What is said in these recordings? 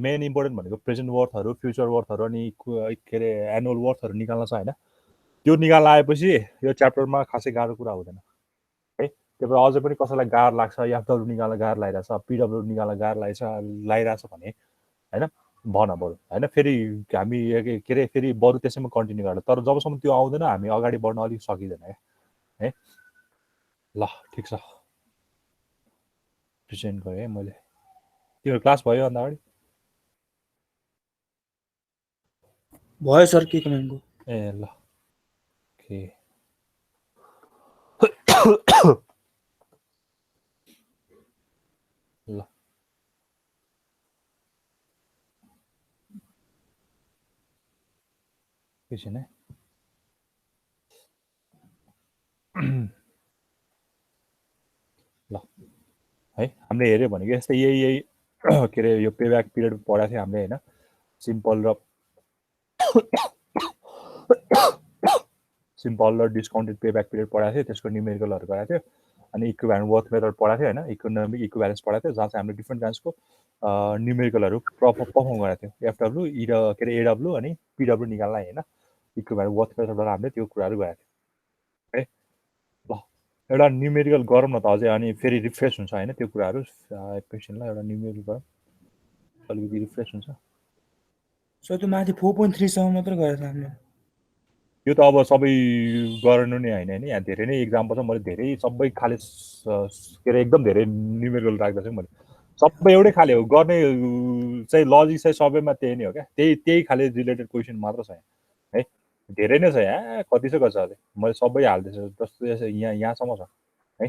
Main important भनेको present वर्थहरू future वर्थहरू अनि के अरे एनुअल वर्थहरू निकाल्न छ होइन त्यो निकाल्न आएपछि यो च्याप्टरमा खासै गाह्रो कुरा हुँदैन है त्यही भएर अझै पनि कसैलाई गाह्रो लाग्छ एफडब्ल्यू निकाल्न गाह्रो लागिरहेछ पिडब्ल्यू निकाल्न गाह्रो लागिरहेछ भने होइन भन बरु होइन फेरि हामी के अरे फेरि बरु त्यसैमा कन्टिन्यू गर्छ तर जबसम्म त्यो आउँदैन हामी अगाडि बढ्न अलिक सकिँदैन क्या है ल ठिक छ प्रेजेन्ट गरेँ है मैले तिम्रो क्लास भयो अन्त अगाडि भयो सर के कमेन्टको ए ल ओके ल एकछिन है ल है हामीले हेऱ्यो भनेको यस्तै यही के अरे यो पेब्याक पिरियड पढाएको थियो हामीले होइन सिम्पल र डिस्काउन्टेड पेब्याक पिरियड पढाएको थियो त्यसको न्युमेरिकलहरू गराएको थियो अनि इक्विभ्यालेन्ट वर्थ मेथड पढाएको थियो होइन इकोनोमिक इक्विभ्यालेन्स पढाएको थियो जहाँ चाहिँ हामीले डिफ्रेन्ट ब्रान्चको न्युमेरिकलहरू पर्फर्म गराएको थियो एफडब्ल्यू के अरे एडब्ल्यू अनि पिडब्ल्यू निकाल्नलाई होइन इक्विभ्यालेन्ट वर्थ मेथडबाट हामीले त्यो कुराहरू गराएको थियो है ल एउटा न्युमेरिकल गरौँ न त अझै अनि फेरि रिफ्रेस हुन्छ होइन त्यो कुराहरू एकैछिनलाई एउटा न्युमेरिकल गरौँ अलिकति रिफ्रेस हुन्छ सर त्यो माथि 4.3 सम्म मात्र गरेको छ हामीले यो त अब सबै गर्नु नै होइन नि यहाँ धेरै नै इक्जाम्पल छ मैले धेरै सबै खाले के अरे एकदम धेरै न्युमेरिकल राख्दैछु मैले सबै एउटै खाले हो गर्ने चाहिँ लजिक चाहिँ सबैमा त्यही नै हो क्या त्यही खाले रिलेटेड क्वेसन मात्र छ है धेरै नै छ यहाँ कति चाहिँ गर्छ अझै मैले सबै हाल्दैछु जस्तो यहाँसम्म छ है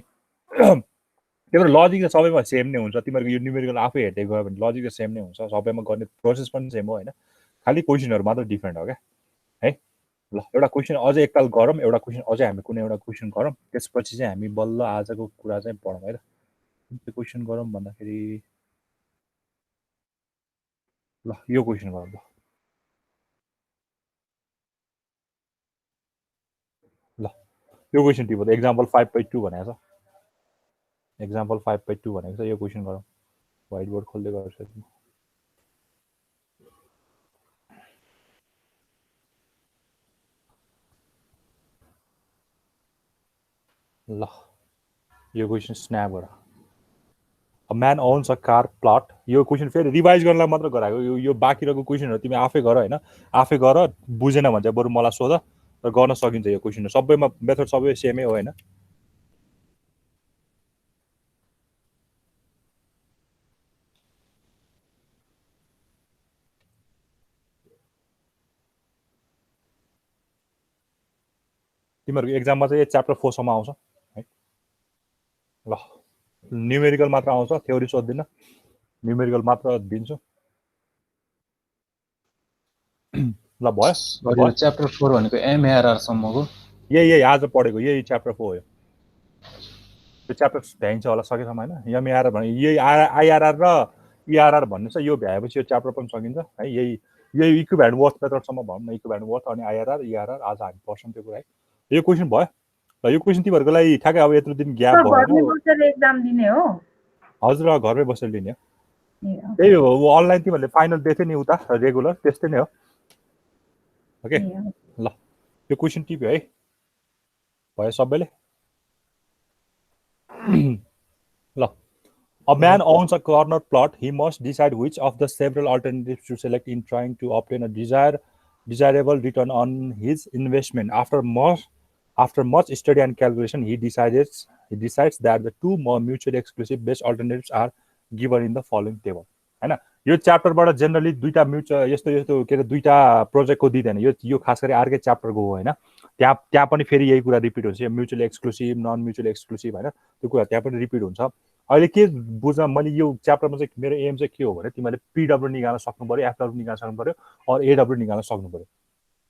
त्यही भएर लजिक चाहिँ सबैमा सेम नै हुन्छ तिमीहरूको यो न्युमेरिकल आफै हेर्दै गयो भने लजिक चाहिँ सेम नै हुन्छ सबैमा गर्ने प्रोसेस पनि सेम हो होइन खालि क्वेसनहरू मात्र डिफ्रेन्ट हो क्या है ल एउटा क्वेसन अझै एकताल गरौँ एउटा क्वेसन अझै हामी कुनै एउटा क्वेसन गरौँ त्यसपछि चाहिँ हामी बल्ल आजको कुरा चाहिँ पढौँ है त त्यो क्वेसन गरौँ भन्दाखेरि ल यो क्वेसन गरौँ ल यो क्वेसन टिप एक्जाम्पल 5.2 भनेको छ एक्जाम्पल 5.2 भनेको छ यो क्वेसन गरौँ व्हाइट बोर्ड खोल्दै गर्छु ल यो क्वेसन स्न्याप गर a man owns a car plot यो क्वेसन फेरि रिभाइज गर्नलाई मात्र गराएको यो बाँकी रहेको क्वेसनहरू तिमी आफै गर होइन आफै गर बुझेन भने चाहिँ बरु मलाई सोध र गर्न सकिन्छ यो क्वेसन सबैमा मेथड सबै सेमै हो होइन तिमीहरूको एक्जाममा चाहिँ च्याप्टर 4 सम्म आउँछ है ल न्युमेरिकल मात्र आउँछ थ्योरी सोध्दिन न्युमेरिकल मात्र दिन्छु ल भयो च्याप्टर 4 भनेको एमएआरआर सम्मको यही आज पढेको यही च्याप्टर 4 हो यो च्याप्टर भ्याइन्छ होला सकेसम्म होइन एमएआरआर भने यही आइआरआर र इआरआर भन्ने छ यो भ्याएपछि यो च्याप्टर पनि सकिन्छ है यही इक्विभ्यालेन्ट वर्थ मेथडसम्म भनौँ न इक्विभ्यालेन्ट वर्थ अनि आइआरआर इआरआर आज हामी पढ्छौँ त्यो कुरा है यो क्वेसन भयो ल यो क्वेसन तिमीहरूको लागि ठ्याक्कै अब यत्रो दिन ग्याप भयो हजुर घरमै बसेर लिने हो त्यही हो अनलाइन तिमीहरूले फाइनल दिएको थियो नि उता रेगुलर त्यस्तै नै हो ओके ल यो क्वेसन टिप्यो है भयो सबैले ल A man owns a corner plot. He must decide which of the several alternatives to select in trying to obtain a desirable return on his investment. After much study and calculation, he decides that the two more mutually exclusive best alternatives are given in the following table. हैन यो च्याप्टरबाट generally दुईटा mutual यस्तो के अरे दुईटा प्रोजेक्टको दिदैन यो खास गरी अर्कै च्याप्टरको हो हैन त्यहाँ पनि फेरि यही कुरा रिपिट हुन्छ mutual exclusive non mutual exclusive हैन त्यो कुरा त्यहाँ पनि रिपिट हुन्छ अहिले के बुझ्न मैले यो च्याप्टरमा चाहिँ मेरो एम चाहिँ के हो भने तिमीले पिडब्ल्यू निकाल्न सक्नु पर्यो एफडब्ल्यू निकाल्न सक्नु पर्यो अर एडब्ल्यू निकाल्न सक्नु पर्यो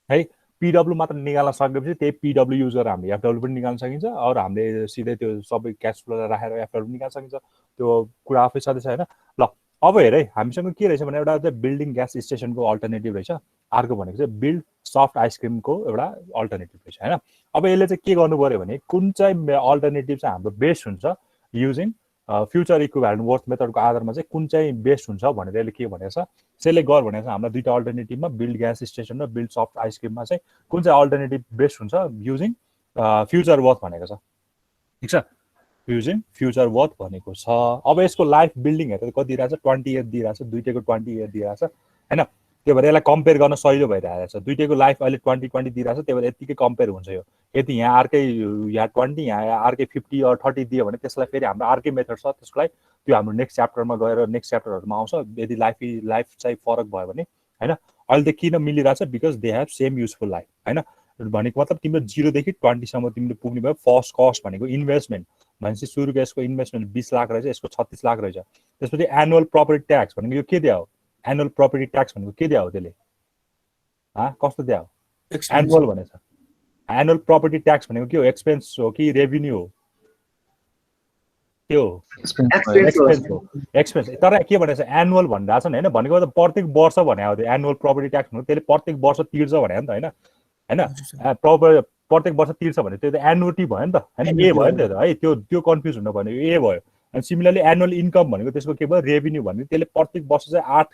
है पिडब्ल्यू मात्र निकाल्न सकेपछि त्यही पिडब्ल्यू युज गरेर हामीले एफडब्ल्यू पनि निकाल्न सकिन्छ अर हामीले सिधै त्यो सबै क्यास फ्लो राखेर एफडब्ल्यू निकाल्न सकिन्छ त्यो कुरा आफै सधैँ हैन ल अब हेर है हामीसँग के रहेछ भने एउटा चाहिँ बिल्डिङ ग्यास स्टेसनको अल्टरनेटिभ रहेछ अर्को भनेको चाहिँ बिल्ड सफ्ट आइसक्रिमको एउटा अल्टरनेटिभ रहेछ हैन अब यसले चाहिँ के गर्नु पर्यो भने कुन चाहिँ अल्टरनेटिभ चाहिँ हाम्रो बेस्ट हुन्छ युजिङ फ्युचर इक्विभ्यालेन्ट वर्थ मेथडको आधारमा चाहिँ कुन चाहिँ बेस्ट हुन्छ भनेर यसले के भनेको छ, सेलेक्ट गर भनेको छ। हामीलाई दुईवटा अल्टरनेटिभमा बिल्ड ग्यास स्टेसन र बिल्ड सफ्ट आइसक्रिममा चाहिँ कुन चाहिँ अल्टरनेटिभ बेस्ट हुन्छ युजिङ फ्युचर वर्थ भनेको छ। ठिक छ, युजिङ फ्युचर वर्थ भनेको छ। अब यसको लाइफ बिल्डिङ हेरेर कति दिइरहेछ, 20 इयर दिइरहेछ, दुईटैको 20 इयर दिइरहेछ होइन। त्यही भएर यसलाई कम्पेयर गर्न सजिलो भइरहेको छ। दुईटैको लाइफ अहिले 20 दिइरहेछ, त्यही भएर यतिकै कम्पेयर हुन्छ यो। यदि यहाँ अर्कै यहाँ 20 यहाँ अर्कै 50 or 30 दियो भने त्यसलाई फेरि हाम्रो अर्कै मेथड छ, त्यसको लागि त्यो हाम्रो नेक्स्ट च्याप्टरमा गएर नेक्स्ट च्याप्टरहरूमा आउँछ। यदि लाइफ चाहिँ फरक भयो भने होइन। अहिले त किन मिलिरहेछ, because they have same useful life होइन। भनेको मतलब तिम्रो 0 देखि 20 सम्म तिमीले पुग्ने भयो। फर्स्ट कस्ट भनेको इन्भेस्टमेन्ट भनेपछि सुरुको यसको इन्भेस्टमेन्ट 20 लाख रहेछ, यसको 36 लाख रहेछ। त्यसपछि एनुअल प्रपर्टी ट्याक्स भनेको यो के दिया हो, एनुअल प्रपर्टी ट्याक्स भनेको के दिया हो, त्यसले कस्तो दिया हो, एनुअल भनेछ। एनुअल प्रपर्टी ट्याक्स भनेको के हो, एक्सपेन्स हो कि रेभिन्यू हो, के हो, एक्सपेन्स हो, एक्सपेन्स। तर के भनेछ, एनुअल भनिरहेको छ नि होइन। भनेको त प्रत्येक वर्ष भने हो त्यो एनुअल प्रपर्टी ट्याक्स भनेको, त्यसले प्रत्येक वर्ष तिर्छ भने हो नि त होइन होइन। प्रत्येक वर्ष तिर्छ भने त्यो त एनुइटी भयो नि त होइन, ए भयो नि त है। त्यो कन्फ्युज हुन भने ए भयो। अनि सिमिलरली एनुअल इन्कम भनेको त्यसको के भयो, रेभिन्यू भनेको त्यसले प्रत्येक वर्ष चाहिँ 8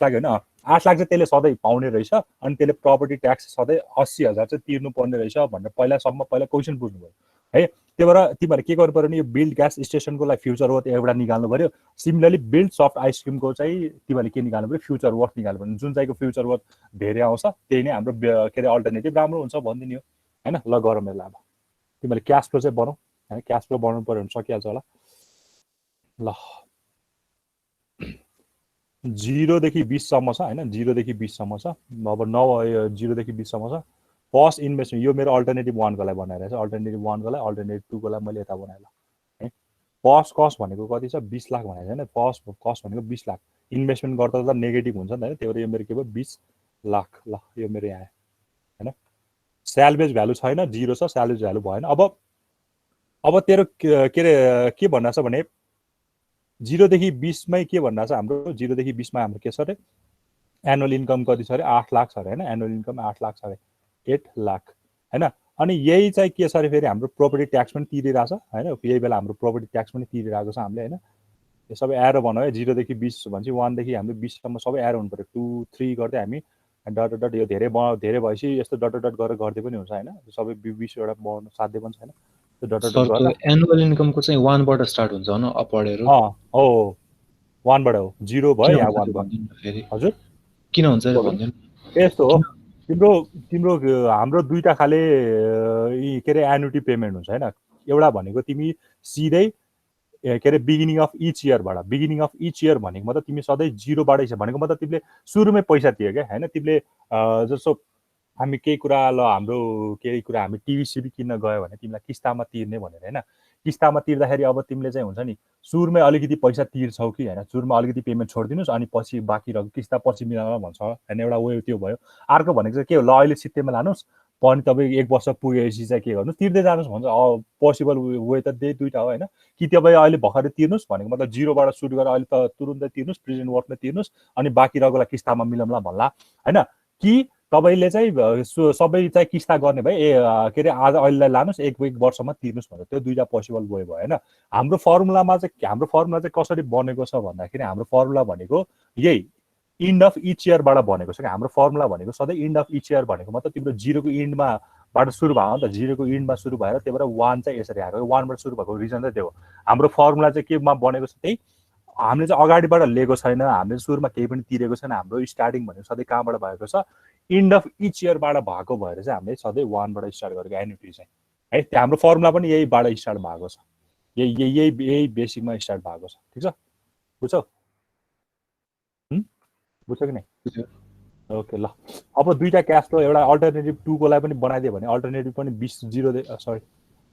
लाख होइन, 8 लाख चाहिँ त्यसले सधैँ पाउने रहेछ। अनि त्यसले प्रपर्टी ट्याक्स सधैँ 80,000 चाहिँ तिर्नुपर्ने रहेछ भनेर पहिला क्वेसन बुझ्नुभयो है। त्यही भएर तिमीहरू के गर्नु पऱ्यो भने यो बिल्ड ग्यास स्टेसनको लागि फ्युचर वर्थ एउटा निकाल्नु पऱ्यो। सिमिलरली बिल्ड सफ्ट आइसक्रिमको चाहिँ तिमीहरूले के निकाल्नु पऱ्यो, फ्युचर वर्थ निकाल्नु पऱ्यो। जुन चाहिँको फ्युचर वर्थ धेरै आउँछ त्यही नै हाम्रो के अरे अल्टरनेटिभ राम्रो हुन्छ भनिदिने हो होइन। ल गरौँ यसलाई। अब तिमीहरूले क्यास फ्लो चाहिँ बनाऊ होइन, क्यास फ्लो बनाउनु पऱ्यो भने सकिहाल्छ होला। ल 0 देखि 20 सम्म छ होइन, 0 देखि 20 सम्म छ। अब 0 देखि 20 सम्म छ। फर्स्ट इन्भेस्टमेन्ट यो मेरो अल्टरनेटिभ 1 को लागि बनाइरहेको छ, अल्टरनेटिभ 1 को लागि, अल्टरनेटिभ 2 को लागि मैले यता बनाएँ है। फर्स्ट कस्ट भनेको कति छ, 20 लाख भनेको छैन। फर्स्ट कस्ट भनेको 20 लाख। इन्भेस्टमेन्ट गर्दा त नेगेटिभ हुन्छ नि त होइन। त्यही भएर यो मेरो के भयो, 20 लाख। ल यो मेरो यहाँ आयो होइन। स्यालवेज भ्यालु छैन, 0 छ, स्यालवेज भ्यालु भएन। अब तेरो के अरे के भनिरहेको छ भने 0 देखि 20 मै के भनिरहेको छ हाम्रो, 0 देखि 20 मा हाम्रो के छ अरे, एनुअल इन्कम कति छ अरे, 8 लाख छ अरे होइन। एनुअल इन्कम 8 लाख छ अरे, 8 लाख होइन। अनि यही चाहिँ के छ अरे, फेरि हाम्रो प्रोपर्टी ट्याक्स पनि तिरिरहेछ होइन। यही बेला हाम्रो प्रोपर्टी ट्याक्स पनि तिरिरहेको छ हामीले होइन। यो सबै एरो भनौँ है, 0 देखि 20 भनेपछि 1 देखि हाम्रो 20 सम्म सबै एरो हुनु पऱ्यो। 2 3 गर्दै हामी डट डट यो धेरै भएपछि यस्तो डट डट गरेर गर्दै पनि हुन्छ होइन। सबै 20 वटा बनाउनु साध्य पनि छैन। त्यो डट डट गरेर एनुअल इन्कमको चाहिँ 1 बाट स्टार्ट हुन्छ न, अपवर्ड हो 1 बाट हो, 0 भयो या 1 भयो। हजुर किन हुन्छ रे भन्दैन, यस्तो हो। तिम्रो हाम्रो दुईटा खाले के अरे एनुटी पेमेन्ट हुन्छ होइन। एउटा भनेको तिमी सिधै के अरे बिगिनिङ अफ इच इयरबाट, बिगिनिङ अफ इच इयर भनेको मतलब तिमी सधैँ 0 बाटै छ भनेको मतलब तिमीले सुरुमै पैसा दियो क्या होइन। तिमीले जस्तो हामी केही कुरा ल हाम्रो केही कुरा हामी टिभी सिभी किन्न गयो भने तिमीलाई किस्तामा तिर्ने भनेर होइन। किस्तामा तिर्दाखेरि अब तिमीले चाहिँ हुन्छ नि सुरुमै अलिकति पैसा तिर्छौ कि होइन, सुरुमा अलिकति पेमेन्ट छोडिदिनुहोस् अनि पछि बाँकी रहेको किस्ता पछि मिलाउन भन्छ होइन। एउटा वे त्यो भयो। अर्को भनेको चाहिँ के हो, ल अहिले सित्तैमा लानुहोस्, पनि तपाईँ 1 वर्ष पुगेपछि चाहिँ के गर्नुहोस्, तिर्दै जानुहोस् भन्छ। पोसिबल वे त त्यही दुइटा हो होइन। कि तपाईँ अहिले भर्खरै तिर्नुहोस् भनेको मतलब 0 बाट सुरु गरेर अहिले त तुरुन्तै तिर्नुहोस्, प्रेजेन्ट वर्कमै तिर्नुहोस् अनि बाँकी रहेकोलाई किस्तामा मिलाउँला भन्ला होइन। कि तपाईँले चाहिँ सबै चाहिँ किस्ता गर्ने भए के अरे आज अहिलेलाई लानुहोस्, 1 वर्षमा तिर्नुहोस् भनेर त्यो दुईटा पोसिबल वे भयो होइन। हाम्रो फर्मुला चाहिँ कसरी बनेको छ भन्दाखेरि हाम्रो फर्मुला भनेको यही इन्ड अफ इच इयरबाट बनेको छ कि। हाम्रो फर्मुला भनेको सधैँ इन्ड अफ इच इयर भनेको मतलब तिम्रो 0 को इन्डमा बाट सुरु भयो नि त, 0 को इन्डमा सुरु भएर त्यही भएर 1 चाहिँ यसरी आएको। 1 बाट सुरु भएको रिजन चाहिँ त्यो हो। हाम्रो फर्मुला चाहिँ केमा बनेको छ, त्यही हामीले चाहिँ अगाडिबाट लिएको छैन, हामीले सुरुमा केही पनि तिरेको छैन। हाम्रो स्टार्टिङ भनेको सधैँ कहाँबाट भएको छ, इन्ड अफ इच इयरबाट भएको भएर चाहिँ हामीले सधैँ 1 बाट स्टार्ट गरेको एन्युटी चाहिँ है। त्यो हाम्रो फर्मुला पनि यहीबाट स्टार्ट भएको छ, यही बेसिकमा स्टार्ट भएको छ। ठिक छ, बुझ्छौ बुझ्छौ कि नै? ओके ल। अब दुईटा क्यास फ्लो, एउटा अल्टरनेटिभ 2 को लागि पनि बनाइदियो भने अल्टरनेटिभ पनि 0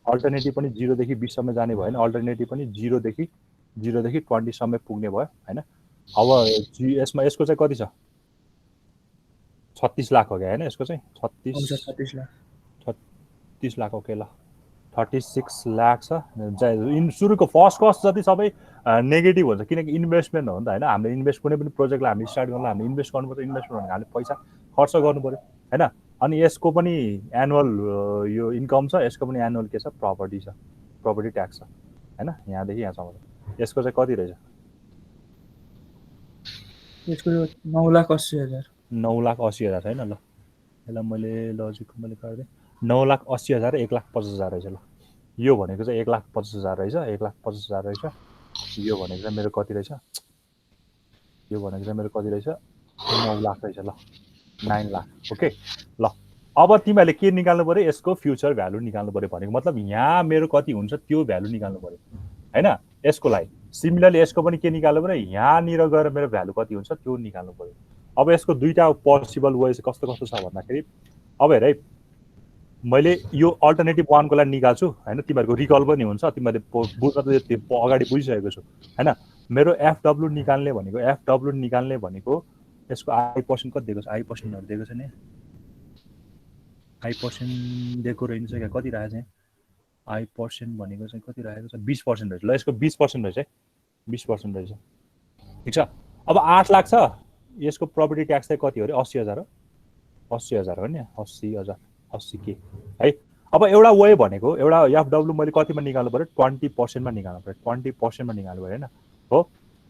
अल्टरनेटिभ पनि 0 देखि 20 सम्म जाने भयो होइन। अल्टरनेटिभ पनि 0 देखि 20 सम्म पुग्ने भयो होइन। अब यसको चाहिँ कति छ, 36 लाख हो क्या होइन। यसको चाहिँ 36 लाख ओके ल। 36 लाख छ। सुरुको फर्स्ट कस्ट जति सबै नेगेटिभ हुन्छ किनकि इन्भेस्टमेन्ट हो नि त होइन। हामीले इन्भेस्ट कुनै पनि प्रोजेक्टलाई हामीले स्टार्ट गर्नलाई हामीले इन्भेस्ट गर्नुपर्छ। इन्भेस्टमेन्ट भनेको हामीले पैसा खर्च गर्नु पऱ्यो होइन। अनि यसको पनि एनुअल यो इन्कम छ, यसको पनि एनुअल के छ, प्रपर्टी छ, प्रपर्टी ट्याक्स छ हैन यहाँदेखि यहाँसम्म यसको चाहिँ कति रहेछ यसको 9,80,000 9,80,000 छैन ल यसलाई मैले लजिक मैले काट्दिएँ 9,80,000 1,50,000 रहेछ ल यो भनेको चाहिँ 1,50,000 रहेछ 1,50,000 रहेछ यो भनेको चाहिँ मेरो कति रहेछ यो भनेको चाहिँ मेरो कति रहेछ 9 लाख रहेछ ल 9 लाख ओके ल अब तिमीहरूले के निकाल्नु पर्यो यसको फ्युचर भ्यालु निकाल्नु पर्यो भनेको मतलब यहाँ मेरो कति हुन्छ त्यो भ्यालु निकाल्नु पर्यो हैन यसको लागि सिमिलरली यसको पनि के निकाल्नु पर्यो यहाँनिर गएर मेरो भ्यालु कति हुन्छ त्यो निकाल्नु पर्यो अब यसको दुईटा पोसिबल वे चाहिँ कस्तो कस्तो छ भन्दाखेरि अब हेर है मैले यो अल्टरनेटिभ 1 को लागि निकाल्छु हैन तिमीहरूको रिकल पनि हुन्छ तिमीहरूले बुझ्न त अगाडि बुझिसकेको छु हैन मेरो एफडब्ल्यू निकाल्ने भनेको यसको आई पर्सेन्ट कति दिएको छ आई पर्सेन्टहरु दिएको छ नि आई पर्सेन्ट दिएको रहेछ क्या कति राखेको छ आई पर्सेन्ट भनेको चाहिँ कति राखेको छ 20% रहेछ ल यसको 20% रहेछ है 20% रहेछ ठीक छ अब 8 लाख छ यसको प्रपर्टी ट्याक्स चाहिँ कति हो रे 80,000 हो 80,000 हो नि 80,000 80 के है अब एउटा वे भनेको एउटा एफडब्ल्यू मैले कतिमा निकाल्नु पर्यो 20% मा निकाल्नु पर्यो 20% मा निकाल्नु पर्यो हैन हो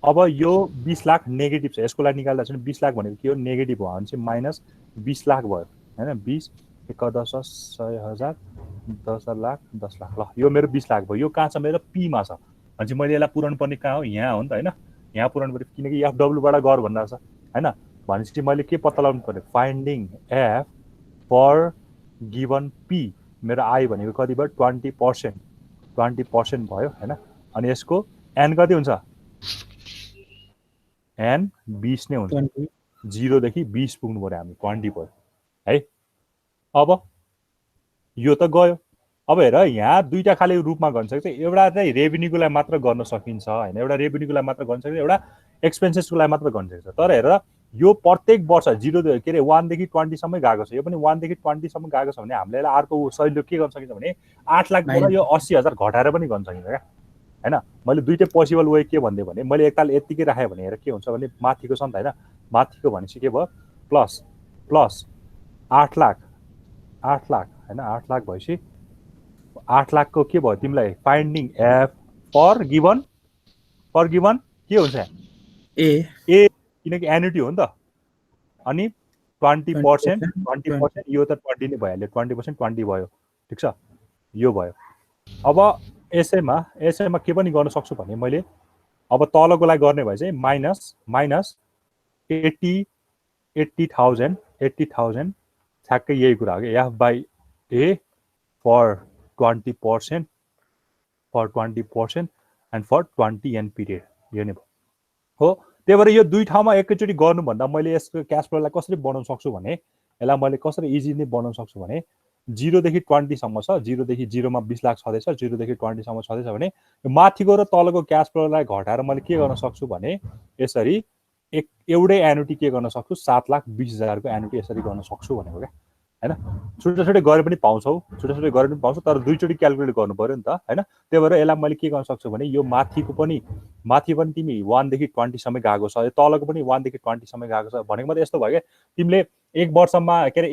अब यो 20 लाख नेगेटिभ छ यसको लागि निकाल्दा चाहिँ 20 लाख भनेको के हो नेगेटिभ हो भने चाहिँ माइनस 20 लाख भयो हैन 20 10 100,000 10 लाख 10 लाख ल यो मेरो 20 लाख भयो यो कहाँ छ मेरो पी मा छ भने चाहिँ मैले यसलाई पुराउनु पर्ने कहाँ हो यहाँ हो नि त हैन यहाँ पुराउनु पर्यो किनकि एफडब्ल्यू बाट गर भनिरहेको छ हैन भनेपछि मैले के पत्ता लगाउनु पर्यो finding F for given P मेरो आई भनेको कति भयो 20% भयो हैन अनि यसको एन कति हुन्छ एन 20 नै हुन्छ 0 देखि 20 पुग्नु पर्यो हामी 20 भयो है अब यो त गयो अब हेर यहाँ दुईटा खाले रूपमा गर्न सक्छ एउटा चाहिँ रेभेन्यूको लागि मात्र गर्न सकिन्छ हैन एउटा रेभेन्यूको लागि मात्र गर्न सक्छ एउटा एक्सपेन्सेसको लागि मात्र गर्न सक्छ तर हेर यो प्रत्येक वर्ष 0 के रे 1 देखि 20 सम्मै गएको छ यो पनि 1 देखि 20 सम्म गएको छ भने हामीले यसलाई अर्को सजिलो के गर्न सकिन्छ भने 8 लाखबाट यो 80,000 घटाएर पनि गर्न सकिन्छ क्या हैन मैले दुईटै पोसिबल वे के भन्दै भने मैले एकताल यतिकै राखे भने हेर के हुन्छ भने माथिको छ नि त हैन माथिको भनेपछि के भयो प्लस 8 लाख हैन 8 लाख भएपछि 8 लाखको के भयो तिमीलाई फाइन्डिङ एफ फर गिवन के हुन्छ ए किनकि एन्युटी हो नि त अनि 20% यो त 20 नै भइहाल्यो 20% 20 भयो ठीक छ यो भयो अब यसैमा के पनि गर्न सक्छु भने मैले अब तलको लागि गर्ने भए चाहिँ माइनस 80,000 ठ्याक्कै यही कुरा हो कि F by A for 20% and for 20 N period यो नै हो त्यही भएर यो दुई ठाउँमा एकैचोटि गर्नुभन्दा मैले यसको क्यास फ्लोलाई कसरी बनाउन सक्छु भने यसलाई मैले कसरी इजी नै बनाउन सक्छु भने 0 देखि 20 सम्म छ 0 देखि 0 मा 20 लाख छँदैछ 0 देखि 20 सम्म छँदैछ भने माथिको र तलको क्यास फ्लोलाई घटाएर मैले के गर्न सक्छु भने यसरी एउटै एन्युटी के गर्न सक्छु 7,20,000 को एन्युटी यसरी गर्न सक्छु भनेको क्या हैन छुट्टै गरे पनि पाउँछौ छुट्टै गरे पनि पाउँछौ तर दुईचोटि क्याल्कुलेट गर्नु पर्यो नि त हैन त्यही भएर यसलाई मैले के गर्न सक्छु भने यो माथि पनि तिमी 1 देखि 20 सम्म गएको छ तलको पनि 1 देखि 20 सम्म गएको छ भनेको मतलब यस्तो भयो के तिमीले एक वर्षमा के रे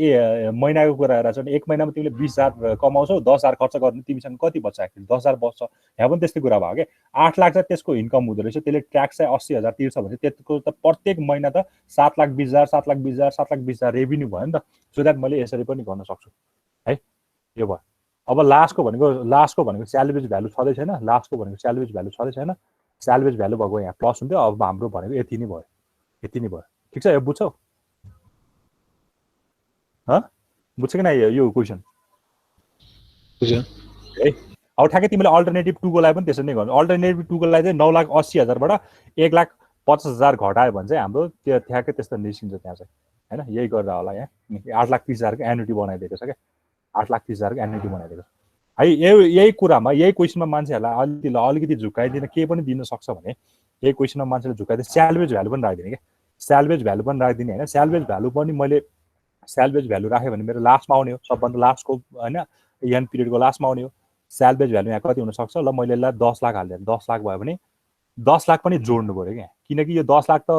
महिनाको कुरा हेरेर चाहिँ एक महिनामा तिमीले 20,000 कमाउँछौ 10,000 खर्च गर्ने तिमीसँग कति बच्छ आखिर 10,000 बच्छ यहाँ पनि त्यस्तै कुरा भयो के 8 लाख चाहिँ त्यसको इन्कम हुँदो रहेछ त्यसले ट्याक्स चाहिँ 80,000 तिर्छ भने त्यसको त प्रत्येक महिना त 7,20,000 रेभेन्यू भयो नि त सो द्याट मैले यसरी पनि गर्न सक्छु है यो भयो अब लास्टको भनेको स्यालेज भ्यालु छँदै छैन लास्टको भनेको स्यालेज भ्यालु छँदै छैन स्यालेज भ्यालु भएको यहाँ प्लस हुन्थ्यो अब हाम्रो भनेको यति नै भयो ठीक छ यो बुझ्छौ बुझ्छ कि न यो क्वेसन बुझ्यो है अब ठ्याक्कै तिमीले अल्टरनेटिभ 2 को लागि पनि त्यसरी नै गर्नु अल्टरनेटिभ 2 को लागि चाहिँ 9,80,000 बाट 1,50,000 घटायो भने चाहिँ हाम्रो त्यो ठ्याक्कै त्यस्तो निस्किन्छ त्यहाँ चाहिँ हैन यही गरेर होला यहाँ 8,30,000 को एन्युटी बनाइदिएको छ क्या 8,30,000 को एन्युटी बनाइदिएको छ है यही कुरामा यही क्वेसनमा मान्छेहरूलाई अलिकति झुकाइदिन के पनि दिन सक्छ भने यही क्वेसनमा मान्छेले झुकाइदिने स्यालेज भ्यालु पनि राखिदिने क्या स्यालेज भ्यालु पनि राखिदिने हैन स्यालेज भ्यालु पनि मैले स्यालेज भ्यालु राखेँ भने मेरो लास्टमा आउने हो सबभन्दा लास्टको हैन एन पिरियडको लास्टमा आउने हो स्यालेज भ्यालु यहाँ कति हुन सक्छ ल मैले यसलाई 10 लाख हाल्दिएँ 10 लाख भयो भने 10 लाख पनि जोड्नु पर्यो क्या किनकि यो 10 लाख त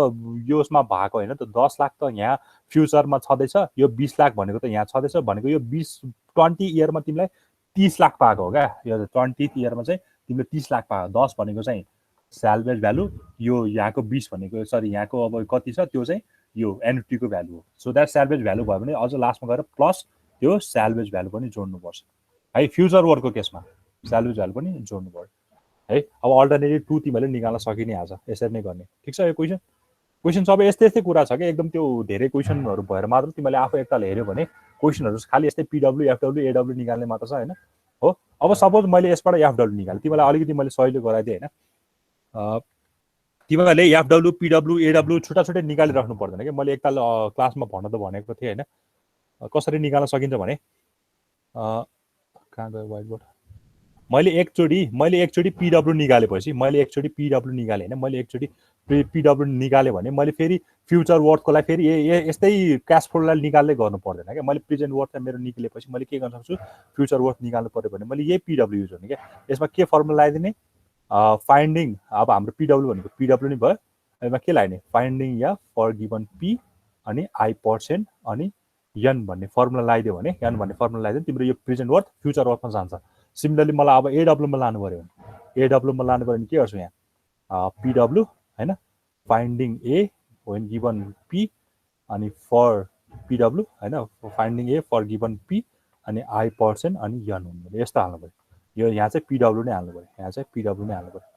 योसमा भएको हैन त 10 लाख त यहाँ फ्युचरमा छँदैछ यो 20 लाख भनेको त यहाँ छँदैछ भनेको यो 20 इयरमा तिमीलाई 30 लाख पाएको हो क्या यो 20th इयरमा चाहिँ तिमीले 30 लाख पायो 10 भनेको चाहिँ स्याल्भेज भ्यालु यो यहाँको 20 भनेको सरी यहाँको अब कति छ त्यो चाहिँ यो एन्युटीको भ्यालु हो सो द्याट स्याल्भेज भ्यालु भयो भने अझ लास्टमा गएर प्लस त्यो स्याल्भेज भ्यालु पनि जोड्नुपर्छ है फ्युचर वर्कको केसमा स्याल्भेज भ्यालु पनि जोड्नु पर्यो है अब अल्टरनेटिभ 2 तिमीले निकाल्न सकि नै हाल्छ यसरी नै गर्ने ठीक छ यो क्वेसन सबै यस्तै कुरा छ कि एकदम त्यो धेरै क्वेसनहरू भएर मात्र तिमीले आफू एकताल हेर्यो भने क्वेसनहरू खाली यस्तै पिडब्ल्यू एफडब्ल्यू एडब्ल्यू निकाल्ने मात्र छ हैन हो अब सपोज मैले यसबाट एफडब्ल्यू निकालेँ तिमीलाई अलिकति मैले सजिलो गराइदिएँ हैन तिमीहरूले एफडब्ल्यू पिडब्ल्यू एडब्ल्यू छुट्टा छुट्टै निकालिराख्नु पर्दैन कि मैले एकताल क्लासमा भन्न त भनेको थिएँ हैन कसरी निकाल्न सकिन्छ भने कहाँ गयो व्हाइट बोर्ड मैले एकचोटी पिडब्ल्यू निकालेपछि मैले एकचोटी पिडब्ल्यू निकालेँ हैन मैले एकचोटी पिडब्ल्यू निकालेँ भने मैले फेरि फ्युचर वर्थको लागि फेरि यस्तै क्याश फ्लोलाई निकाल्दै गर्नु पर्दैन क्या मैले प्रेजेन्ट वर्थ मेरो निक्लेपछि मैले के गर्न सक्छु फ्युचर वर्थ निकाल्नु पर्यो भने मैले यही पिडब्ल्यू युज गर्ने क्या यसमा के फर्मुला लगाइदिने फाइन्डिङ अब हाम्रो पिडब्ल्यू भनेको पिडब्ल्यू नै भयो यसमा के लगाइने फाइन्डिङ या फर गिभन पी अनि I% अनि एन भन्ने फर्मुला लगाइदियो भने एन भन्ने फर्मुला लगाइदियो तिम्रो यो प्रेजेन्ट वर्थ फ्युचर वर्थमा जान्छ सिमिलरली मलाई अब एडब्ल्यूमा लानु पर्यो भने एडब्ल्यूमा लानु पर्यो भने के गर्छु यहाँ पिडब्ल्यू हैन finding A when given p अनि फर पिडब्ल्यू हैन finding A for given P अनि I% अनि एन हुनु यस्तो हाल्नु पर्यो यो यहाँ चाहिँ पिडब्ल्यू नै हाल्नु पर्यो यहाँ चाहिँ पिडब्ल्यू नै हाल्नु पर्यो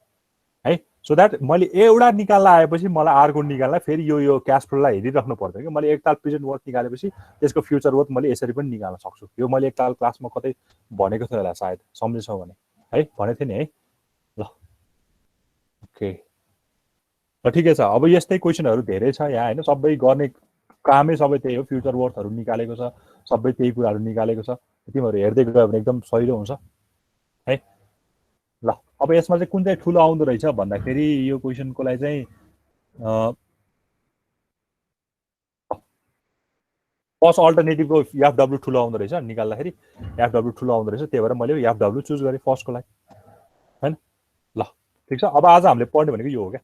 है सो द्याट मैले एउटा निकाल्न आएपछि मलाई अर्को निकाल्न फेरि यो क्याश फ्लोलाई हेरिराख्नु पर्दैन कि मैले एकताल प्रेजेन्ट वर्थ निकालेपछि त्यसको फ्युचर वर्थ मैले यसरी पनि निकाल्न सक्छु यो मैले एकताल क्लासमा कतै भनेको थियो होला सायद सम्झेछौ भने है भनेको थिएँ नि है ल ओके ल ठिकै छ अब यस्तै क्वेसनहरू धेरै छ यहाँ हैन सबै गर्ने कामै सबै त्यही हो फ्युचर वर्थहरू निकालेको छ सबै त्यही कुराहरू निकालेको छ तिमीहरू हेर्दै गयो भने एकदम सजिलो हुन्छ है ल अब यसमा चाहिँ कुन चाहिँ ठुलो आउँदो रहेछ भन्दाखेरि यो क्वेसनको लागि चाहिँ फर्स्ट अल्टरनेटिभको एफडब्ल्यू ठुलो आउँदो रहेछ निकाल्दाखेरि एफडब्ल्यू ठुलो आउँदो रहेछ त्यही भएर मैले एफडब्ल्यू चुज गरेँ फर्स्टको लागि हैन ल ठिक छ अब आज हामीले पढ्ने भनेको यो हो क्या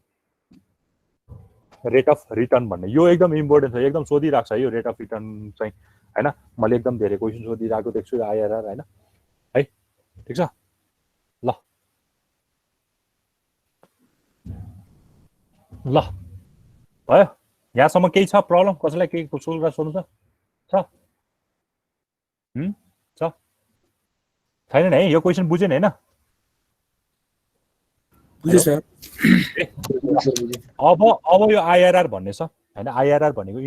रेट अफ रिटर्न भन्ने यो एकदम इम्पोर्टेन्ट छ एकदम सोधिरहेको छ यो रेट अफ रिटर्न चाहिँ हैन मैले एकदम धेरै क्वेसन सोधिरहेको देख्छु आइआरआर हैन है ठिक छ ल ल भयो यहाँसम्म केही छ प्रब्लम कसैलाई केही सोध्नु छ छ छैन नि है यो क्वेसन बुझेन हैन बुझ्यो सर अब यो आइआरआर भन्ने छ हैन आइआरआर भनेको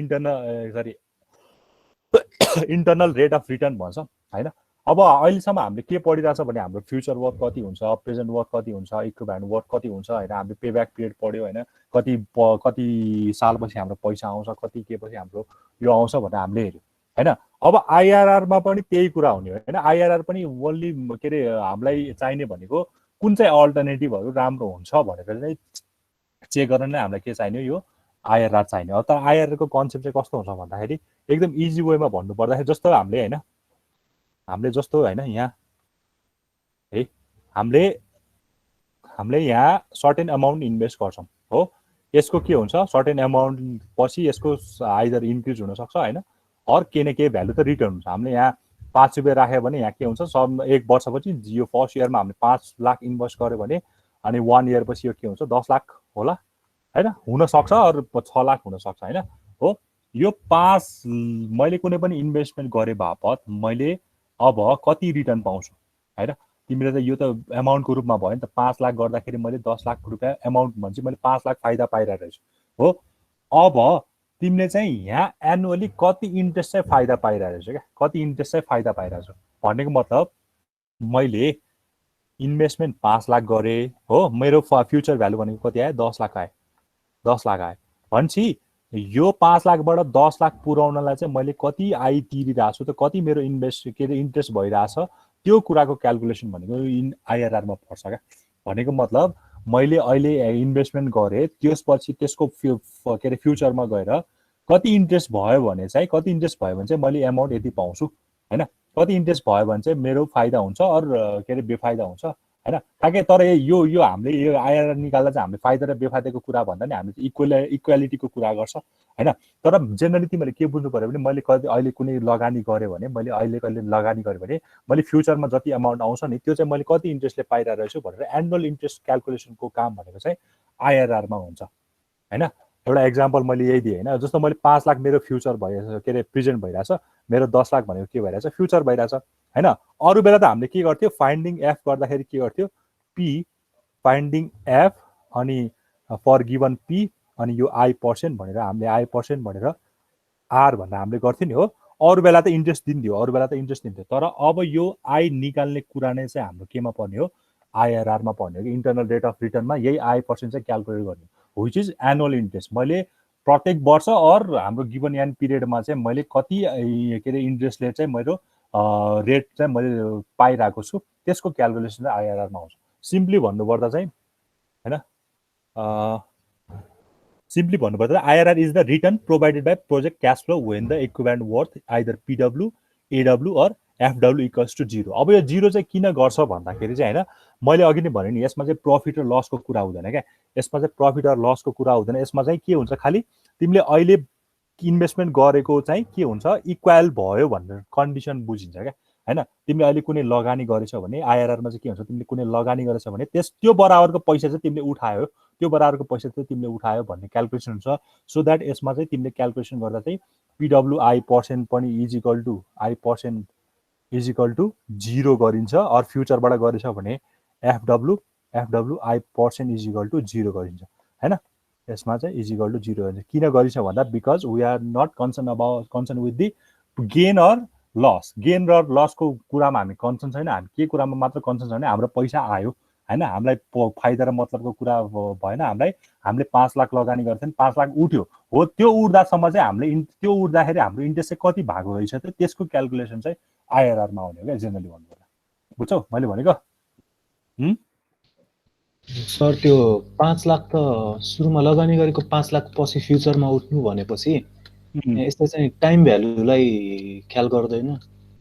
इन्टरनल रेट अफ रिटर्न भन्छ हैन अब अहिलेसम्म हामीले के पढिरहेछ भने हाम्रो फ्युचर वर्थ कति हुन्छ प्रेजेन्ट वर्थ कति हुन्छ इक्विभ्यालेन्ट वर्थ कति हुन्छ हैन हामीले पेब्याक पिरियड पढ्यो हैन कति सालपछि हाम्रो पैसा आउँछ कति केपछि हाम्रो यो आउँछ भनेर हामीले हेर्यो हैन अब आइआरआरमा पनि त्यही कुरा हुने हो हैन आइआरआर पनि ओन्ली के रे हामीलाई चाहिने भनेको कुन चाहिँ अल्टरनेटिभहरू राम्रो हुन्छ भनेर चाहिँ चेक गर्न नै हामीलाई के चाहिने यो आइआरआर चाहिने हो तर आइआरआरको कन्सेप्ट चाहिँ कस्तो हुन्छ भन्दाखेरि एकदम इजी वेमा भन्नु पर्दाखेरि जस्तो हामीले जस्तो हैन यहाँ है हामीले यहाँ सर्टेन अमाउन्ट इन्भेस्ट गर्छौं हो यसको के हुन्छ सर्टेन अमाउन्ट पछि यसको आइदर इन्क्रिज हुन सक्छ हैन अर के न के भ्यालु त रिटर्न हुन्छ हामीले यहाँ 5 रुपैयाँ राख्यो भने यहाँ के हुन्छ सब एक वर्षपछि यो फर्स्ट इयरमा हामीले 5 लाख इन्भेस्ट गर्यो भने अनि 1 इयर पछि यो के हुन्छ 10 लाख होला हैन हुन सक्छ अरु 6 लाख हुन सक्छ हैन हो यो 5 मैले कुनै पनि इन्भेस्टमेन्ट गरे बापत मैले अब कति रिटर्न पाउँछु हैन तिमीले त यो त अमाउन्टको रूपमा भयो नि त 5 लाख गर्दाखेरि मैले 10 लाख रुपैयाँ अमाउन्ट भन्छ मैले 5 लाख फाइदा पाइरहेको छु हो अब तिमीले चाहिँ यहाँ एनुअली कति इन्ट्रेस्ट चाहिँ फाइदा पाइरहेको छ क्या कति इन्ट्रेस्ट चाहिँ फाइदा पाइरहेको छ भन्नेको मतलब मैले इन्भेस्टमेन्ट 5 लाख गरे हो मेरो फ्युचर भ्यालु भनेको कति आयो 10 लाख आयो 10 लाख आयो भन्छ यो 5 लाखबाट 10 लाख पुर्याउनलाई चाहिँ मैले कति आइ तिरिरहेको छु त कति मेरो इन्ट्रेस्ट भइरहेछ त्यो कुराको क्याल्कुलेसन भनेको आइआरआरमा पर्छ क्या भनेको मतलब मैले अहिले इन्भेस्टमेन्ट गरे त्यसपछि त्यसको के रे फ्युचरमा गएर कति इन्ट्रेस्ट भयो भने चाहिँ मैले अमाउन्ट यति पाउँछु हैन कति इन्ट्रेस्ट भयो भने चाहिँ मेरो फाइदा हुन्छ अर के रे बेफाइदा हुन्छ हैन। ठ्याक्कै तर यो यो हामीले यो आइआरआर निकाल्दा चाहिँ हामीले फाइदा र बेफाइदाको कुरा भन्दा नि हामीले इक्वालिटीको कुरा गर्छ हैन। तर जेनरली तिमीहरूले के बुझ्नु पर्यो भने मैले कति अहिले कुनै लगानी गरेँ भने मैले अहिले कहिले लगानी गरेँ भने मैले फ्युचरमा जति अमाउन्ट आउँछ नि त्यो चाहिँ मैले कति इन्ट्रेस्टले पाइरहेको रहेछु भनेर एनुअल इन्ट्रेस्ट क्यालकुलेसनको काम भनेको चाहिँ आइआरआरमा हुन्छ हैन। एउटा एक्जाम्पल मैले यही दिएँ हैन। जस्तो मैले 5 लाख मेरो फ्युचर भइरहेछ के अरे प्रेजेन्ट भइरहेछ, मेरो 10 लाख भनेको के भइरहेछ फ्युचर भइरहेछ हैन। अरू बेला त हामीले के गर्थ्यो फाइन्डिङ एफ गर्दाखेरि के गर्थ्यो पी फाइन्डिङ एफ अनि फर गिभन पी अनि यो आई पर्सेन्ट भनेर हामीले आई पर्सेन्ट भनेर आर भनेर हामीले गर्थ्यो नि हो। अरू बेला त इन्ट्रेस्ट दिन्थ्यो, अरू बेला त इन्ट्रेस्ट दिन्थ्यो। तर अब यो आई निकाल्ने कुरा नै चाहिँ हाम्रो केमा पर्ने हो आइआरआरमा पर्ने हो कि इन्टरनल रेट अफ रिटर्नमा यही आई पर्सेन्ट चाहिँ क्यालकुलेट गर्ने विच इज एनुअल इन्ट्रेस्ट। मैले प्रत्येक वर्ष अर हाम्रो गिभन यान पिरियडमा चाहिँ मैले कति के अरे इन्ट्रेस्टले चाहिँ मेरो रेट चाहिँ मैले पाइरहेको छु त्यसको क्यालकुलेसन चाहिँ आइआरआरमा आउँछ। सिम्पली भन्नुपर्दा चाहिँ हैन सिम्पली भन्नुपर्दा IRR is the return provided by project cash flow when the equivalent worth either PW AW or FW equals to zero. अब यो जिरो चाहिँ किन गर्छ भन्दाखेरि चाहिँ होइन मैले अघि नै भने नि यसमा चाहिँ प्रफिट र लसको कुरा हुँदैन क्या। यसमा चाहिँ प्रफिट र लसको कुरा हुँदैन। यसमा चाहिँ के हुन्छ खालि तिमीले अहिले इन्भेस्टमेन्ट गरेको चाहिँ के हुन्छ इक्वल भयो भनेर कन्डिसन बुझिन्छ क्या हैन। तिमीले अहिले कुनै लगानी गरेछौ भने आइआरआरमा चाहिँ के हुन्छ तिमीले कुनै लगानी गरेछौ भने त्यो बराबरको पैसा चाहिँ तिमीले उठायो, त्यो बराबरको पैसा चाहिँ तिमीले उठायो भन्ने क्यालकुलेसन हुन्छ। सो द्याट यसमा चाहिँ तिमीले क्यालकुलेसन गर्दा चाहिँ पिडब्ल्युआई पर्सेन्ट पनि is equal to I percent is equal to zero गरिन्छ। अर फ्युचरबाट गरेछ भने FW I percent is equal to zero गरिन्छ हैन। यसमा चाहिँ इज इक्वल टु जिरो गरिन्छ। किन गरिन्छ भन्दा because we are not concern with the gain or loss. Gain र लसको कुरामा हामी कन्सर्न छैन। हामी के कुरामा मात्र कन्सर्न छ भने हाम्रो पैसा आयो हैन, हामीलाई फाइदा र मतलबको कुरा भएन। हामीले 5 लाख लगानी गर्थ्यौँ, 5 लाख उठ्यो हो, त्यो उठ्दासम्म चाहिँ हामीले त्यो उठ्दाखेरि हाम्रो इन्ट्रेस्ट चाहिँ कति भएको रहेछ त त्यसको क्यालकुलेसन चाहिँ आइआरआरमा आउने हो क्या जेनरली भन्नुपर्दा। बुझ्छौ मैले भनेको? सर त्यो 5 लाख त सुरुमा लगानी गरेको 5 लाख पछि फ्युचरमा उठ्नु भनेपछि यस्तो चाहिँ टाइम भ्यालुलाई ख्याल गर्दैन?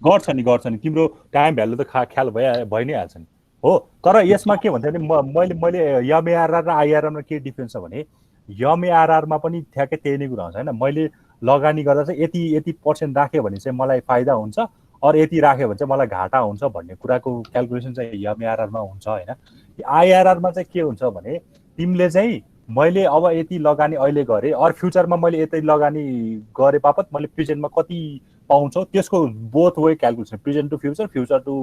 गर्छ नि तिम्रो टाइम भ्यालु त ख्याल भइ नै हाल्छ नि हो। तर यसमा के भन्छ भने मैले एमएआरआर र आइआरआरमा के डिफ्रेन्स छ भने एमएआरआरमा पनि ठ्याक्कै त्यही नै कुरा हुन्छ हैन। मैले लगानी गर्दा चाहिँ यति पर्सेन्ट राख्यो भने चाहिँ मलाई फाइदा हुन्छ अर यति राख्यो भने चाहिँ मलाई घाटा हुन्छ भन्ने कुराको क्यालकुलेसन चाहिँ एमएआरआरमा हुन्छ हैन। आइआरआरमा चाहिँ के हुन्छ भने तिमीले चाहिँ मैले अब यति लगानी अहिले गरेँ अर फ्युचरमा मैले यति लगानी गरे बापत मैले प्रेजेन्टमा कति पाउँछौ त्यसको both way calculation present to future, future to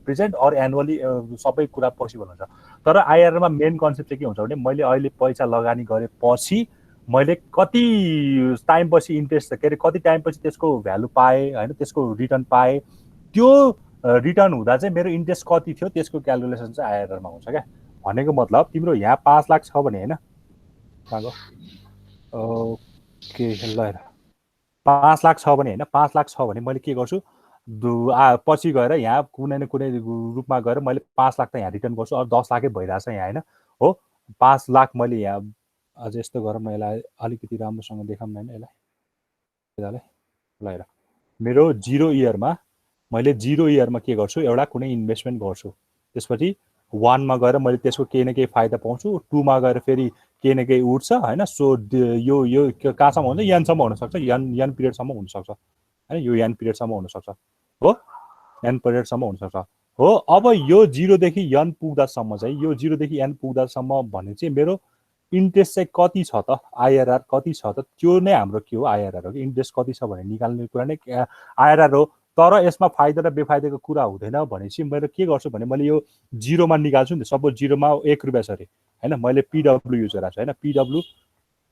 present or annually सबै कुरा पोसिबल हुन्छ। तर आइआरआरमा मेन कन्सेप्ट चाहिँ के हुन्छ भने मैले अहिले पैसा लगानी गरेपछि मैले कति टाइम पछि इन्ट्रेस्ट के अरे कति टाइम पछि त्यसको भ्यालु पाएँ होइन, त्यसको रिटर्न पाएँ। त्यो रिटर्न हुँदा चाहिँ मेरो इन्ट्रेस्ट कति थियो त्यसको क्यालकुलेसन चाहिँ आइआरआरमा हुन्छ क्या। भनेको मतलब तिम्रो यहाँ 5 लाख छ भने होइन ओके ल 5 लाख छ भने होइन 5 लाख छ भने मैले के गर्छु पछि गएर यहाँ कुनै न कुनै रूपमा गएर मैले 5 लाख त यहाँ रिटर्न गर्छु अरू 10 लाखै भइरहेछ यहाँ होइन हो। 5 लाख मैले यहाँ अझ यस्तो गरेर म यसलाई अलिकति राम्रोसँग देखाउँ न यसलाई ल हेर मेरो 0 इयरमा मैले 0 इयरमा के गर्छु एउटा कुनै इन्भेस्टमेन्ट गर्छु, त्यसपछि 1 मा गएर मैले त्यसको केही न केही फाइदा पाउँछु, 2 मा गएर फेरि केही न केही उठ्छ होइन। सो यो कहाँसम्म हुन्छ यनसम्म हुनसक्छ, यन पिरियडसम्म हुनसक्छ होइन, यो यन पिरियडसम्म हुनसक्छ हो, यन पिरियडसम्म हुनसक्छ हो। अब यो 0 देखि यन पुग्दासम्म चाहिँ यो 0 देखि यन पुग्दासम्म भने चाहिँ मेरो इन्ट्रेस्ट चाहिँ कति छ त आइआरआर कति छ त त्यो नै हाम्रो के हो आइआरआर हो कि इन्ट्रेस्ट कति छ भने निकाल्ने कुरा नै आइआरआर हो। तर यसमा फाइदा र बेफाइदाको कुरा हुँदैन भनेपछि मैले के गर्छु भने मैले यो 0 मा निकाल्छु नि। सपोज 0 मा 1 रुपियाँ छ अरे होइन, मैले पिडब्ल्यू युज गरेको छु होइन, पिडब्ल्यू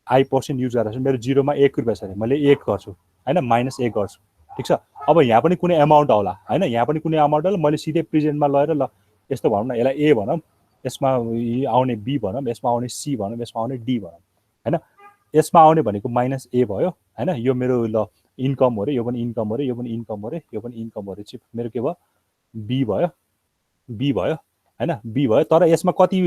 आई पर्सेन्ट युज गरेको छु, मेरो 0 मा 1 रुपियाँ छ अरे मैले 1 गर्छु होइन, माइनस 1 गर्छु ठिक छ। अब यहाँ पनि कुनै अमाउन्ट आउला होइन, यहाँ पनि कुनै अमाउन्ट आउला, मैले सिधै प्रेजेन्टमा लगेर ल यस्तो भनौँ न यसलाई ए भनौँ, यसमा आउने बी भनौँ, यसमा आउने सी भनौँ, यसमा आउने डी भनौँ होइन। यसमा आउने भनेको माइनस ए भयो होइन, यो मेरो ल इन्कम हो अरे, यो पनि इन्कम हो अरे, यो पनि इन्कम हो अरे, यो पनि इन्कम हो अरे, चाहिँ मेरो के भयो बी भयो होइन, बी भयो। तर यसमा कति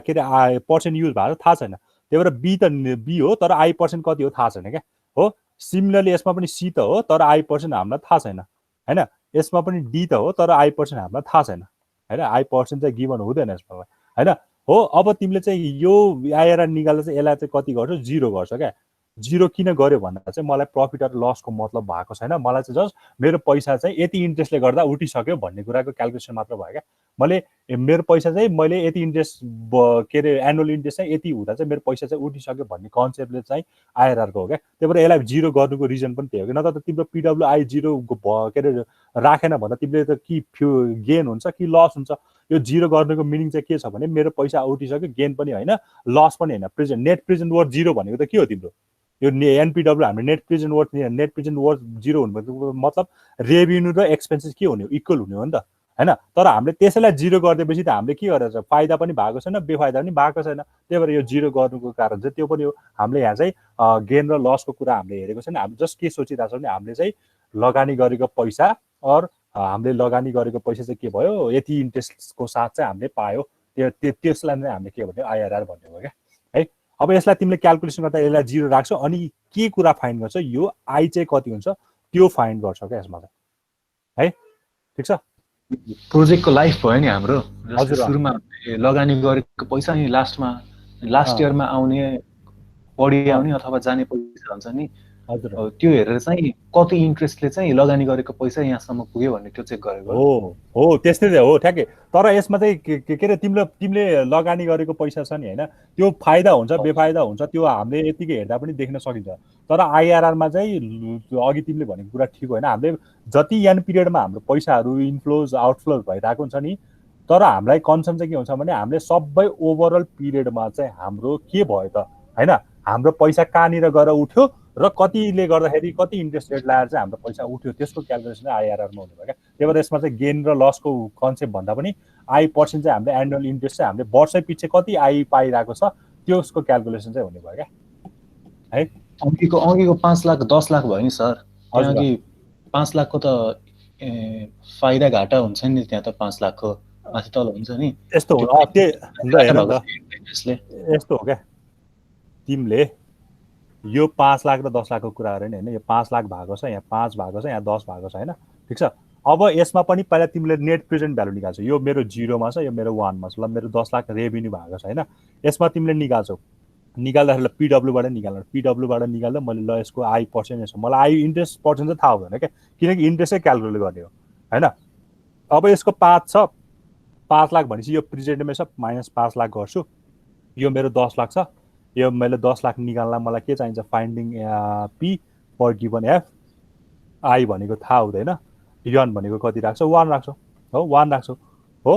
के अरे पर्सेन्ट युज भएको थाहा छैन, त्यही भएर बी त बी हो तर आई पर्सेन्ट कति हो थाहा छैन क्या हो। सिमिलरली यसमा पनि सी त हो तर आई पर्सेन्ट हामीलाई थाहा छैन होइन, यसमा पनि डी त हो तर आई पर्सेन्ट हामीलाई थाहा छैन। होइन, यसमा पनि ए त हो तर आई पर्सेन्ट हामीलाई थाहा छैन। होइन, यसमा पनि सी त हो तर आई पर्सेन्ट हामीलाई थाहा छैन। होइन, यसमा पनि डी त हो तर आई पर्सेन्ट हामीलाई थाहा छैन। होइन, यसमा पनि ई त हो तर आई पर्सेन्ट हामीलाई थाहा छैन। होइन, यसमा पनि एफ त हो तर आई पर्सेन्ट हामीलाई थाहा छैन। होइन, यसमा पनि जी त हो तर आई पर्सेन्ट हामीलाई थाहा छैन। होइन, यसमा पनि हैन आई पर्सेन्ट चाहिँ गिभन हुँदैन यसमा हैन हो अब तिमीले चाहिँ यो आइआरआर निकाल्दा चाहिँ यसलाई चाहिँ कति गर्छौ 0 गर्छ क्या 0 किन गर्यो भन्दा चाहिँ मलाई प्रफिट र लसको मतलब भएको छैन मलाई चाहिँ जस्ट मेरो पैसा चाहिँ यति इन्ट्रेस्टले गर्दा उठिसक्यो भन्ने कुराको क्याल्कुलेसन मात्र भयो क्या मैले मेरो पैसा चाहिँ मैले यति इन्ट्रेस्ट के अरे एनुअल इन्ट्रेस्ट चाहिँ यति हुँदा चाहिँ मेरो पैसा चाहिँ उठिसक्यो भन्ने कन्सेप्टले चाहिँ आइआरआरको हो क्या त्यही भएर यसलाई 0 गर्नुको रिजन पनि त्यही हो कि नत्र त तिम्रो पिडब्लुआई 0 के अरे राखेन भन्दा तिमीले त कि गेन हुन्छ कि लस हुन्छ यो 0 गर्नुको मिनिङ चाहिँ के छ भने मेरो पैसा उठिसक्यो गेन पनि होइन लस पनि होइन प्रेजेन्ट नेट प्रेजेन्ट वर्थ 0 भनेको त के हो तिम्रो यो एनपिडब्ल्यू हाम्रो नेट प्रेजेन्ट वर्थ 0 हुनु मतलब रेभिन्यू र एक्सपेन्सेस के हुने इक्वल हुने हो नि त हैन तर हामीले त्यसैलाई 0 गरिदिएपछि त हामीले के गरेर फाइदा पनि भएको छैन बेफाइदा पनि भएको छैन त्यही भएर यो 0 गर्नुको कारण चाहिँ त्यो पनि हो हामीले यहाँ चाहिँ गेन र लसको कुरा हामीले हेरेको छैन हामीले जस्ट के सोचिरहेको छौँ भने हामीले चाहिँ लगानी गरेको पैसा और हामीले लगानी गरेको पैसा चाहिँ के भयो यति इन्ट्रेस्टको साथ चाहिँ हामीले पायो त्यसलाई नै हामीले के भन्यो आइआरआर भन्ने हो क्या है अब यसलाई तिमीले क्याल्कुलेसन गर्दा यसलाई 0 राख्छौ अनि के कुरा फाइन्ड गर्छ यो आई चाहिँ कति हुन्छ त्यो फाइन्ड गर्छ क्या यसमा है ठीक छ प्रोजेक्टको लाइफ भयो नि हाम्रो सुरुमा लगानी गरेको पैसा नि लास्ट इयरमा आउने बढी आउने अथवा जाने पैसा हुन्छ नि हजुर त्यो हेरेर चाहिँ कति इन्ट्रेस्टले चाहिँ लगानी गरेको पैसा यहाँसम्म पुग्यो भन्ने त्यो चेक गरेको हो त्यस्तै हो ठ्याक्कै तर यसमा चाहिँ के अरे तिमीले लगानी गरेको पैसा छ नि हैन त्यो फाइदा हुन्छ बेफाइदा हुन्छ त्यो हामीले यतिकै हेर्दा पनि देख्न सकिन्छ तर आइआरआरमा चाहिँ अघि तिमीले भनेको कुरा ठिक होइन हामीले जति एन पिरियडमा हाम्रो पैसाहरू इन्फ्लोज आउटफ्लोज भइरहेको हुन्छ नि तर हामीलाई कन्सर्न चाहिँ के हुन्छ भने हामीले सबै ओभरअल पिरियडमा चाहिँ हाम्रो के भयो त हैन हाम्रो पैसा कहाँनिर गएर उठ्यो र कतिले गर्दाखेरि कति इन्ट्रेस्ट रेट लगाएर चाहिँ हाम्रो पैसा उठ्यो त्यसको क्याल्कुलेसन आइआरआरमा हुने भयो क्या त्यही भएर यसमा चाहिँ गेन र लसको कन्सेप्ट भन्दा पनि आई पर्सेन्ट चाहिँ हामीले एनुअल इन्ट्रेस्ट चाहिँ हामीले वर्ष पछि कति आई पाइरहेको छ त्यसको क्याल्कुलेसन चाहिँ हुने भयो क्या है अघिको 5 लाख 10 लाख भयो नि सर अघि 5 लाखको त फाइदा घाटा हुन्छ नि त्यहाँ त 5 लाखको माथि तल हुन्छ नि यस्तो हो यस्तो हो क्या तिमीले यो 5 लाख र 10 लाखको कुरा गरे नि हैन यो 5 लाख भएको छ यहाँ 5 भएको छ यहाँ 10 भएको छ हैन ठीक छ अब यसमा पनि पहिला तिमीले नेट प्रेजेन्ट भ्यालु निकाल्छौ यो मेरो 0 मा छ यो मेरो 1 मा छ ल मेरो 10 लाख रेभेन्यू भएको छ हैन यसमा तिमीले निकाल्छौ निकाल्दाखेरि पिडब्ल्यू बाट निकाल्दा मैले ल यसको आई पर्सेन्ट छ मलाई आई इन्ट्रेस्ट पर्सेन्ट चाहिँ थाहा हुँदैन क्या किनकि इन्ट्रेस्टै क्याल्कुलेट गर्ने हो हैन अब यसको 5 छ 5 लाख भनेपछि यो प्रेजेन्टमै छ माइनस 5 लाख गर्छु यो मेरो 10 लाख छ यो मैले 10 लाख निकाल्न मलाई के चाहिन्छ finding P per given F I भनेको थाहा हुँदैन यन भनेको कति राख्छौ 1 राख्छौ हो 1 राख्छौ हो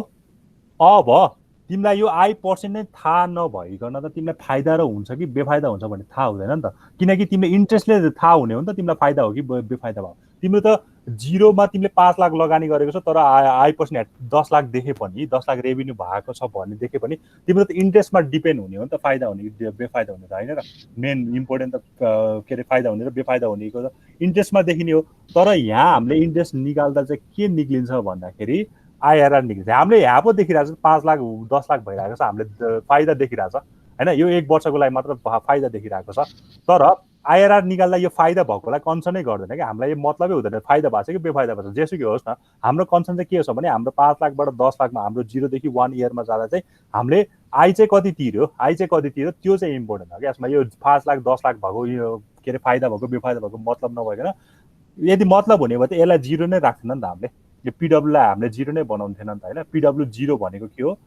अब तिमीलाई यो आई पर्सेन्ट नै थाहा नभइकन त तिमीलाई फाइदा र हुन्छ कि बेफाइदा हुन्छ भन्ने थाहा हुँदैन नि त किनकि तिमीले इन्ट्रेस्टले थाहा हुने हो नि त तिमीलाई फाइदा हो कि बेफाइदा भयो तिम्रो त 0 मा तिमीले 5 लाख लगानी गरेको छ तर आई पर्सेन्ट 10 लाख देखे पनि 10 लाख रेभेन्यू भएको छ भन्ने देखे पनि तिम्रो त इन्ट्रेस्टमा डिपेन्ड हुने हो नि त फाइदा हुने कि बेफाइदा हुने त हैन र मेन इम्पोर्टेन्ट त के अरे फाइदा हुने र बेफाइदा हुनेको त इन्ट्रेस्टमा देखिने हो तर यहाँ हामीले इन्ट्रेस्ट निकाल्दा चाहिँ के निक्लिन्छ भन्दाखेरि आइआरआर निक्लिन्छ हामीले यहाँ पो देखिरहेको छ 5 लाख 10 लाख भइरहेको छ हामीले फाइदा देखिरहेको छ हैन यो 1 वर्षको लागि मात्र फाइदा देखिरहेको छ तर आइआरआर निकाल्दा यो फाइदा भएकोलाई कन्सर्नै गर्दैन कि हामीलाई यो मतलबै हुँदैन फाइदा भएको छ कि बेफाइदा भएको छ जेसुकै होस् न हाम्रो कन्सर्न चाहिँ के छ भने हाम्रो 5 लाखबाट 10 लाखमा हाम्रो 0 देखि 1 इयरमा जाँदा चाहिँ हामीले आई चाहिँ कति तिर्यो त्यो चाहिँ इम्पोर्टेन्ट हो क्या यसमा यो 5 लाख 10 लाख भएको यो के अरे फाइदा भएको बेफाइदा भएको मतलब नभइकन यदि मतलब हुने भए त यसलाई 0 नै राख्दैन नि त हामीले यो पिडब्ल्यूलाई हामीले 0 नै बनाउँथेन नि त हैन पिडब्ल्यू 0 भनेको के हो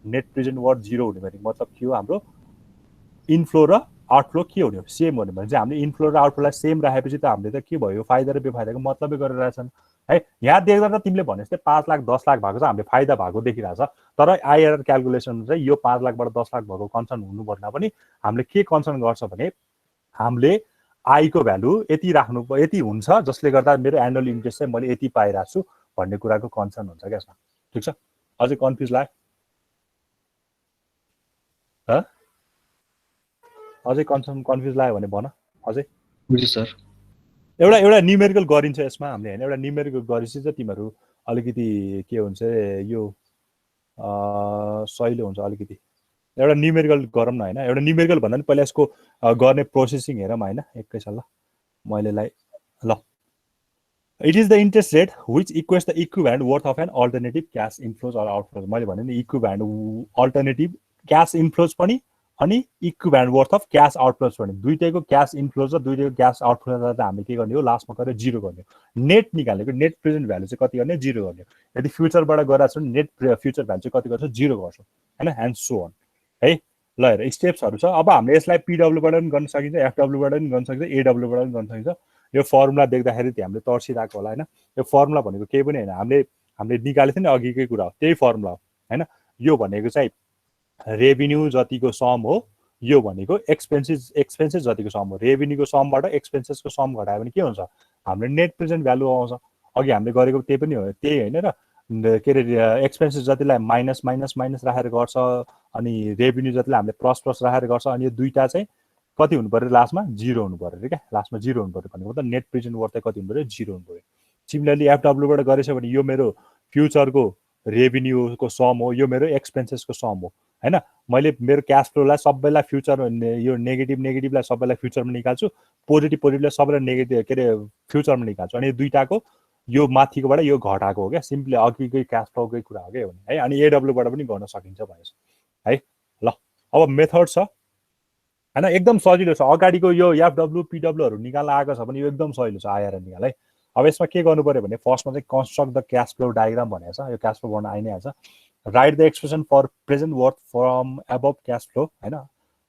नेट प्रेजेन्ट वर्थ 0 हुने भनेको मतलब के हो हाम्रो इनफ्लो र आउटफ्लो के हुने हो सेम हुने भने चाहिँ हामीले इनफ्लो र आउटफ्लोलाई सेम राखेपछि त हामीले त के भयो फाइदा र बेफाइदाको मतलबै गरेर रहेछन् है यहाँ देख्दा त तिमीले भने जस्तै 5 लाख 10 लाख भएको छ हामीले फाइदा भएको देखिरहेछ तर आइआरआर क्याल्कुलेसन चाहिँ यो 5 लाखबाट 10 लाख भएको कन्सर्न हुनुभन्दा पनि हामीले के कन्सर्न गर्छ भने हामीले आईको भ्यालु यति राख्नु यति हुन्छ जसले गर्दा मेरो एनुअल इन्ट्रेस्ट चाहिँ मैले यति पाइरहेको छु भन्ने कुराको कन्सर्न हुन्छ क्या यसमा ठीक छ अझै कन्फ्युज लाग्यो अझै कन्फ्युज लाग्यो भने भन अझै बुझ्यो सर एउटा न्युमेरिकल गरिन्छ यसमा हामीले हैन एउटा न्युमेरिकल गरेपछि चाहिँ तिमीहरू अलिकति के हुन्छ यो सहिलो हुन्छ अलिकति एउटा न्युमेरिकल गरौँ न हैन एउटा न्युमेरिकल भन्दा पनि पहिला यसको गर्ने प्रोसेसिङ हेरौँ हैन एकैछिन ल मैले ल it is the interest rate which equates the equivalent worth of an alternative cash inflows or outflows मैले भने नि इक्विभ्यालेन्ट अल्टरनेटिभ क्यास इन्फ्लोज पनि अनि equivalent worth of cash outflows पनि दुईटैको क्यास इन्फ्लोज र दुईटैको क्यास आउटफ्लोज हामीले के गर्ने हो लास्टमा गएर जिरो गर्ने हो नेट निकालेको नेट प्रेजेन्ट भ्यालु चाहिँ कति गर्ने जिरो गर्ने हो यदि फ्युचरबाट गइरहेको छ भने नेट फ्युचर भ्यालु चाहिँ कति गर्छ जिरो गर्छौँ होइन एन्ड सो अन है ल हेर स्टेप्सहरू छ अब हामीले यसलाई पिडब्लुबाट पनि गर्न सकिन्छ एफडब्लुबाट पनि गर्न सकिन्छ एडब्लुबाट पनि गर्न सकिन्छ यो फर्मुला देख्दाखेरि हामीले तर्सिरहेको होला होइन यो फर्मुला भनेको केही पनि होइन हामीले निकालेको थियो नि अघिकै कुरा हो त्यही फर्मुला हो होइन यो भनेको चाहिँ रेभिन्यू जतिको सम हो यो भनेको एक्सपेन्सेस जतिको सम हो रेभिन्यूको समबाट एक्सपेन्सेसको सम घटायो भने के हुन्छ हाम्रो नेट प्रेजेन्ट भ्यालु आउँछ अघि हामीले गरेको त्यही पनि हो त्यही होइन र के अरे एक्सपेन्सेस जतिलाई माइनस माइनस माइनस राखेर गर्छ अनि रेभिन्यू जतिलाई हामीले प्लस प्लस राखेर गर्छ अनि यो दुईटा चाहिँ कति हुनु पर्यो लास्टमा जिरो हुनु पर्यो क्या लास्टमा जिरो हुनु पर्यो भनेको त नेट प्रेजेन्ट वर्थ कति हुनु पर्यो जिरो हुनु पर्यो सिमिलरली एफडब्लुबाट गरेछ भने यो मेरो फ्युचरको रेभिन्यूको सम हो यो मेरो एक्सपेन्सेसको सम हो होइन मैले मेरो क्यास फ्लोलाई सबैलाई फ्युचर यो नेगेटिभलाई सबैलाई फ्युचरमा निकाल्छु पोजिटिभलाई सबैलाई नेगेटिभ के अरे फ्युचरमा निकाल्छु अनि दुईटाको यो माथिकोबाट यो घटाएको हो क्या सिम्पली अघिकै क्यास फ्लोकै कुरा हो क्या है अनि एडब्लुबाट पनि गर्न सकिन्छ भनेको है ल अब मेथड छ होइन एकदम सजिलो छ अगाडिको यो एफडब्लु पिडब्लुहरू निकाल्न आएको छ भने यो एकदम सजिलो छ आएर निकाल है अब यसमा के गर्नु पर्यो भने फर्स्टमा चाहिँ construct the cash flow diagram भनेको छ यो क्यास फ्लो गर्न आइ नै हाल्छ write the expression for present worth from above cash flow होइन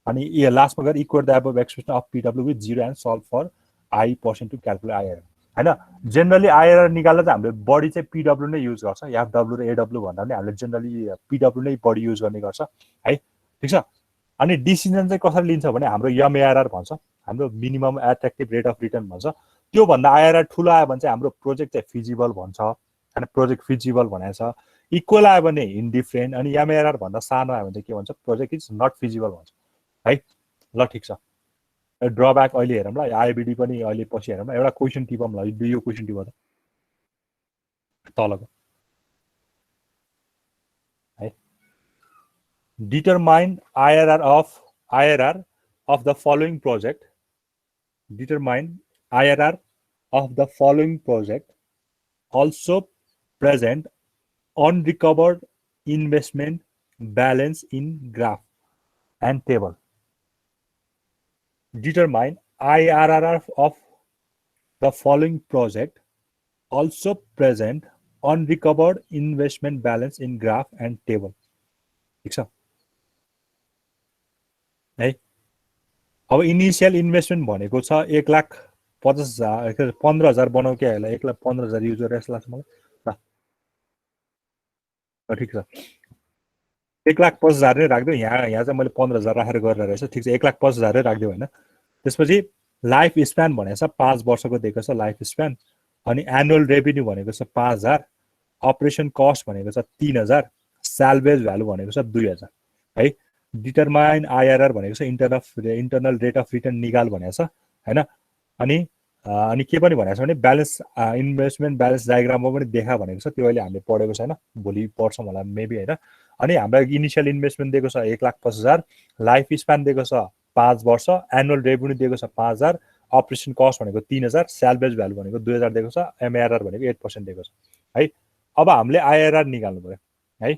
अनि लास्टमा गएर equal the above expression of PW with zero and solve for I% to calculate IRR होइन जेनरली आइआरआर निकाल्दा चाहिँ हामीले बढी चाहिँ पिडब्लु नै युज गर्छ एफडब्लु र एडब्लु भन्दा पनि हामीले जेनरली पिडब्लु नै बढी युज गर्ने गर्छ है ठिक छ अनि डिसिजन चाहिँ कसरी लिन्छ भने हाम्रो एमएआरआर भन्छ हाम्रो minimum attractive rate of return भन्छ त्योभन्दा आइआरआर ठुलो आयो भने चाहिँ हाम्रो प्रोजेक्ट चाहिँ फिजिबल भन्छ होइन प्रोजेक्ट फिजिबल भनेको छ इक्वल आयो भने इन्डिफरेन्ट अनि एमएआरआर भन्दा सानो आयो भने चाहिँ के भन्छ प्रोजेक्ट इज नट फिजिबल भन्छ है ल ठिक छ ड्रब्याक अहिले हेरौँ ल आइबिडी पनि अहिले पछि हेरौँ एउटा क्वेसन टिपौँ ल यो क्वेसन टिप त तलको है determine IRR of the following project. Determine IRR of the following project. Also present unrecovered investment balance in graph and table. Determine IRR of the following project. Also present unrecovered investment balance in graph and table. ठिक छ है अब initial investment भनेको छ 1,50,000 15,000 बनाऊ क्या होला 1,15,000 use गरेर यस्तो लाग्छ मलाई ल ठिक छ 1,50,000 नै राख्दियो यहाँ चाहिँ मैले 15,000 राखेर गरेर रहेछ ठिक छ 1,50,000 नै राख्दियो होइन त्यसपछि लाइफ स्प्यान भनेको छ 5 वर्षको दिएको छ लाइफ स्प्यान अनि एनुअल रेभिन्यू भनेको छ 5,000 अपरेसन कस्ट भनेको छ 3,000 स्यालभेज भ्यालु भनेको छ 2,000 है डिटरमाइन आइआरआर भनेको छ इन्टरनल रेट अफ रिटर्न निकाल भनेको छ हैन अनि के पनि भनेको छ भने ब्यालेन्स इन्भेस्टमेन्ट ब्यालेन्स डायग्राममा पनि देखा भनेको छ त्यो अहिले हामीले पढेको छैन भोलि पढ्छौँ होला मेबी हैन अनि हाम्रो इनिशियल इन्भेस्टमेन्ट दिएको छ 1,50,000 लाइफ स्प्यान दिएको छ 5 वर्ष एनुअल रेभेन्यू दिएको छ 5,000 अपरेसन कस्ट भनेको 3,000 स्यालभेज भ्यालु भनेको 2,000 दिएको छ एमआरआर भनेको 8% दिएको छ है अब हामीले आइआरआर निकाल्नु पर्यो है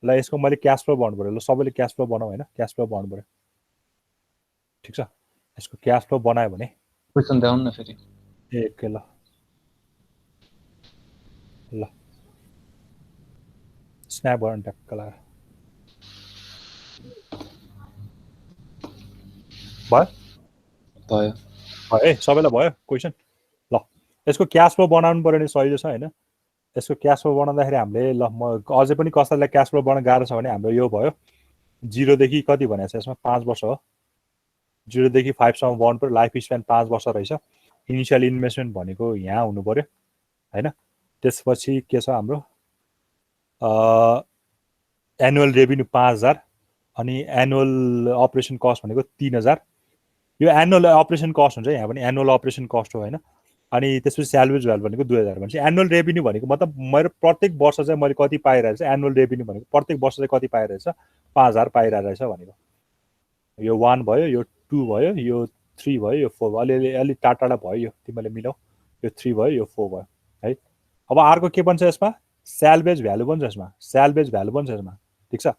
ल यसको मैले क्याश फ्लो बनाउनु पर्यो ल सबैले क्याश फ्लो बनाऊ हैन क्याश फ्लो बनाउनु पर्यो ठीक छ यसको क्याश फ्लो बनायो भने क्वेशन डाउन न फेरि एक ल ल स्न्याप गर्न टक्क ला भयो ए सबैलाई भयो क्वेशन ल यसको क्याश फ्लो बनाउनु पर्यो नि सजिलो छ हैन यसको क्याश फ्लो बनाउँदाखेरि हामीले ल म अझै पनि कसैलाई क्याश फ्लो बनाउन गाह्रो छ भने हाम्रो यो भयो 0 देखि कति भनेको छ यसमा 5 वर्ष हो 0 देखि 5 सम्म बनाउनु पर्यो लाइफ स्प्यान 5 वर्ष रहेछ इनिशियल इन्भेस्टमेन्ट भनेको यहाँ हुनु पर्यो हैन त्यसपछि के छ हाम्रो एनुअल रेभेन्यू 5,000 अनि एनुअल अपरेसन कस्ट भनेको 3,000 यो एनुअल अपरेसन कस्ट हुन्छ यहाँ पनि एनुअल अपरेसन कस्ट हो हैन अनि त्यसपछि स्यालरीज भ्यालु भनेको 2,000 भनेपछि एनुअल रेभेन्यू भनेको मतलब मेरो प्रत्येक वर्ष चाहिँ मैले कति पाइरहेछ एनुअल रेभेन्यू भनेको प्रत्येक वर्ष चाहिँ कति पाइरहेछ 5,000 पाइरहेछ भनेको यो 1 भयो यो 2 भयो यो 3 भयो यो 4 भयो अलि टाटा भयो यो तिमीले मिलाऊ यो 3 भयो यो 4 भयो अब अर्को के बन्छ यसमा स्यालभेज भ्यालु बन्छ यसमा स्यालभेज भ्यालु बन्छ यसमा ठिक छ